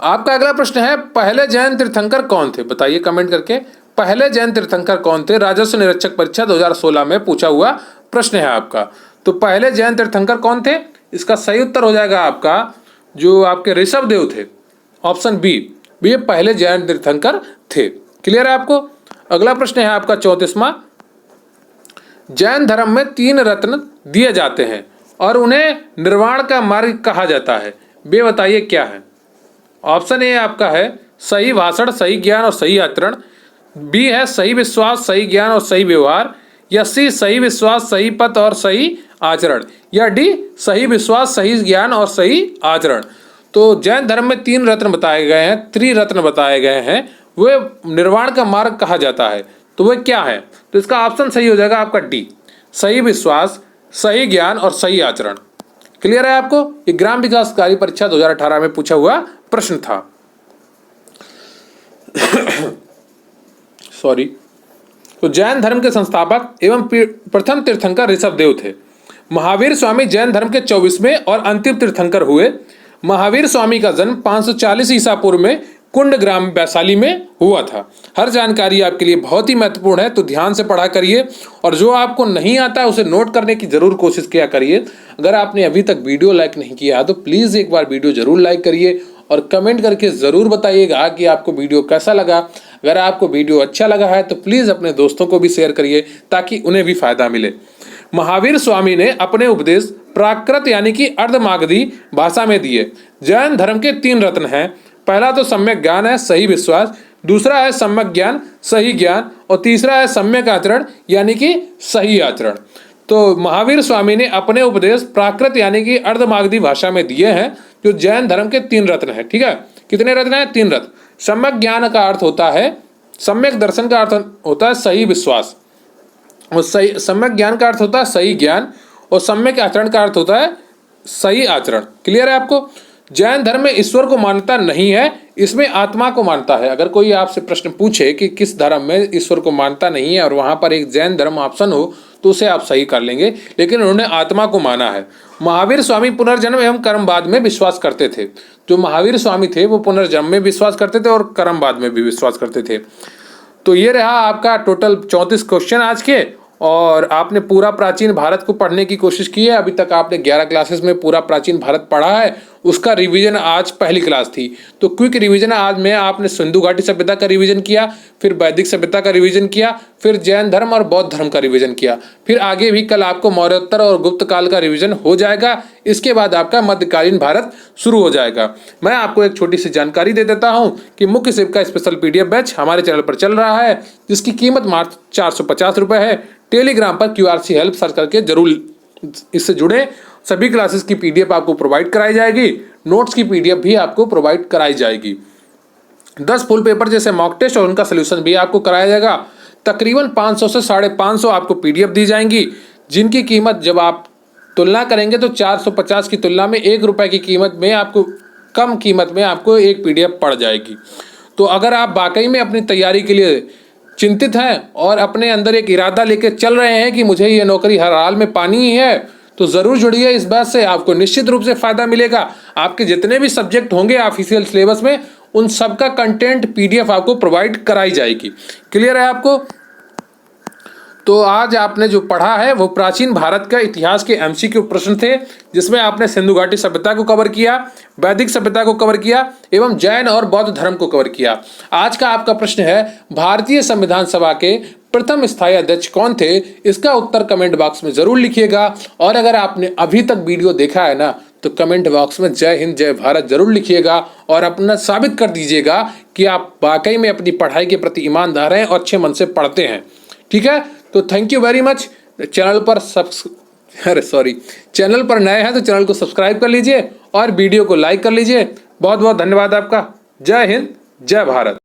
आपका अगला प्रश्न है, पहले जैन तीर्थंकर कौन थे? बताइए कमेंट करके, पहले जैन तीर्थंकर कौन थे? राजस्व निरीक्षक परीक्षा 2016 में पूछा हुआ प्रश्न है आपका। तो पहले जैन तीर्थंकर कौन थे? इसका सही उत्तर हो जाएगा आपका जो आपके ऋषभ देव थे, ऑप्शन बी, ये पहले जैन तीर्थंकर थे। क्लियर है आपको? अगला प्रश्न है आपका 34वां, जैन धर्म में 3 रत्न दिए जाते हैं और उन्हें निर्वाण का मार्ग कहा जाता है, वे बताइए क्या है? ऑप्शन ए आपका है सही भाषण, सही ज्ञान और सही आचरण। बी है सही विश्वास, सही ज्ञान और सही व्यवहार। या सी सही विश्वास, सही पथ और सही आचरण। या डी सही विश्वास, सही ज्ञान और सही आचरण। तो जैन धर्म में 3 रत्न बताए गए हैं, त्रिरत्न बताए गए हैं, वे निर्वाण का मार्ग कहा जाता है, तो वे क्या है? तो इसका ऑप्शन सही हो जाएगा आपका डी, सही विश्वास, सही ज्ञान और सही आचरण। क्लियर है आपको? ये ग्राम विकास कार्य परीक्षा 2018 में पूछा हुआ प्रश्न था। सॉरी। तो जैन धर्म के संस्थापक एवं प्रथम तीर्थंकर ऋषभ देव थे। महावीर स्वामी जैन धर्म के 24वें और अंतिम तीर्थंकर हुए। महावीर स्वामी का जन्म 540 ईसा पूर्व में कुंड ग्राम वैशाली में हुआ था। हर जानकारी आपके लिए बहुत ही महत्वपूर्ण है, तो ध्यान से पढ़ा करिए और जो आपको नहीं आता है उसे नोट करने की जरूर कोशिश किया करिए। अगर आपने अभी तक वीडियो लाइक नहीं किया है तो प्लीज़ एक बार वीडियो जरूर लाइक करिए और कमेंट करके ज़रूर बताइएगा कि आपको वीडियो कैसा लगा। अगर आपको वीडियो अच्छा लगा है तो प्लीज़ अपने दोस्तों को भी शेयर करिए ताकि उन्हें भी फायदा मिले। महावीर स्वामी ने अपने उपदेश प्राकृत यानी कि अर्धमागधी भाषा में दिए। जैन धर्म के 3 रत्न हैं। पहला तो सम्यक ज्ञान है, सही विश्वास। दूसरा है सम्यक ज्ञान, सही ज्ञान। और तीसरा है सम्यक आचरण यानी कि सही आचरण। तो महावीर स्वामी ने अपने उपदेश प्राकृत यानी कि अर्धमागधी भाषा में दिए हैं, जो जैन धर्म के 3 रत्न है। ठीक है, कितने रत्न हैं? 3 रत्न। सम्यक ज्ञान का अर्थ होता है, सम्यक दर्शन का अर्थ होता है सही विश्वास, और सही सम्यक ज्ञान का अर्थ होता है सही ज्ञान, और सम्यक आचरण का अर्थ होता है सही आचरण। क्लियर है आपको? जैन धर्म में ईश्वर को मान्यता नहीं है, इसमें आत्मा को मानता है। अगर कोई आपसे प्रश्न पूछे कि किस धर्म में ईश्वर को मानता नहीं है और वहां पर एक जैन धर्म ऑप्शन हो तो उसे आप सही कर लेंगे, लेकिन उन्होंने आत्मा को माना है। महावीर स्वामी पुनर्जन्म एवं कर्मवाद में विश्वास करते थे। जो महावीर स्वामी थे वो पुनर्जन्म में विश्वास करते थे और कर्मवाद में भी विश्वास करते थे। तो ये रहा आपका टोटल 34 क्वेश्चन आज के, और आपने पूरा प्राचीन भारत को पढ़ने की कोशिश की है। अभी तक आपने 11 क्लासेस में पूरा प्राचीन भारत पढ़ा है, उसका रिवीजन आज पहली क्लास थी। तो क्विक रिवीजन आज में आपने सिंधु घाटी सभ्यता का रिवीजन किया, फिर वैदिक सभ्यता का रिवीजन किया, फिर जैन धर्म और बौद्ध धर्म का रिवीजन किया, फिर आगे भी कल आपको मौर्योत्तर और गुप्त काल का रिवीजन हो जाएगा। इसके बाद आपका मध्यकालीन भारत शुरू हो जाएगा। मैं आपको एक छोटी सी जानकारी दे देता हूं कि मुख्य शिव का स्पेशल पीडीएफ बैच हमारे चैनल पर चल रहा है, जिसकी कीमत मात्र 450 रुपये है। टेलीग्राम पर QRC हेल्प सर्च करके जरूर इससे जुड़े। सभी क्लासेस की पीडीएफ आपको प्रोवाइड कराई जाएगी, नोट्स की पीडीएफ भी आपको प्रोवाइड कराई जाएगी। 10 फुल पेपर जैसे मॉक टेस्ट और उनका सोल्यूशन भी आपको कराया जाएगा। तकरीबन 500 से 550 आपको पीडीएफ दी जाएंगी, जिनकी कीमत जब आप तुलना करेंगे तो 450 की तुलना में 1 रुपये की कीमत में आपको कम कीमत में आपको एक पीडीएफ पड़ जाएगी। तो अगर आप वाकई में अपनी तैयारी के लिए चिंतित हैं और अपने अंदर एक इरादा लेकर चल रहे हैं कि मुझे ये नौकरी हर हाल में पानी ही है, तो ज़रूर जुड़िए इस बात से। आपको निश्चित रूप से फ़ायदा मिलेगा। आपके जितने भी सब्जेक्ट होंगे ऑफिशियल सिलेबस में, उन सब का कंटेंट पीडीएफ आपको प्रोवाइड कराई जाएगी। क्लियर है आपको? तो आज आपने जो पढ़ा है वो प्राचीन भारत का इतिहास के MCQ प्रश्न थे, जिसमें आपने सिंधु घाटी सभ्यता को कवर किया, वैदिक सभ्यता को कवर किया एवं जैन और बौद्ध धर्म को कवर किया। आज का आपका प्रश्न है, भारतीय संविधान सभा के प्रथम स्थायी अध्यक्ष कौन थे? इसका उत्तर कमेंट बॉक्स में जरूर लिखिएगा। और अगर आपने अभी तक वीडियो देखा है ना, तो कमेंट बॉक्स में जय हिंद जय भारत जरूर लिखिएगा और अपना साबित कर दीजिएगा कि आप वाकई में अपनी पढ़ाई के प्रति ईमानदार हैं और अच्छे मन से पढ़ते हैं। ठीक है, तो thank you very much. Channel पर नए हैं तो चैनल को सब्सक्राइब कर लीजिए और वीडियो को लाइक कर लीजिए। बहुत बहुत धन्यवाद आपका। जय हिंद जय भारत।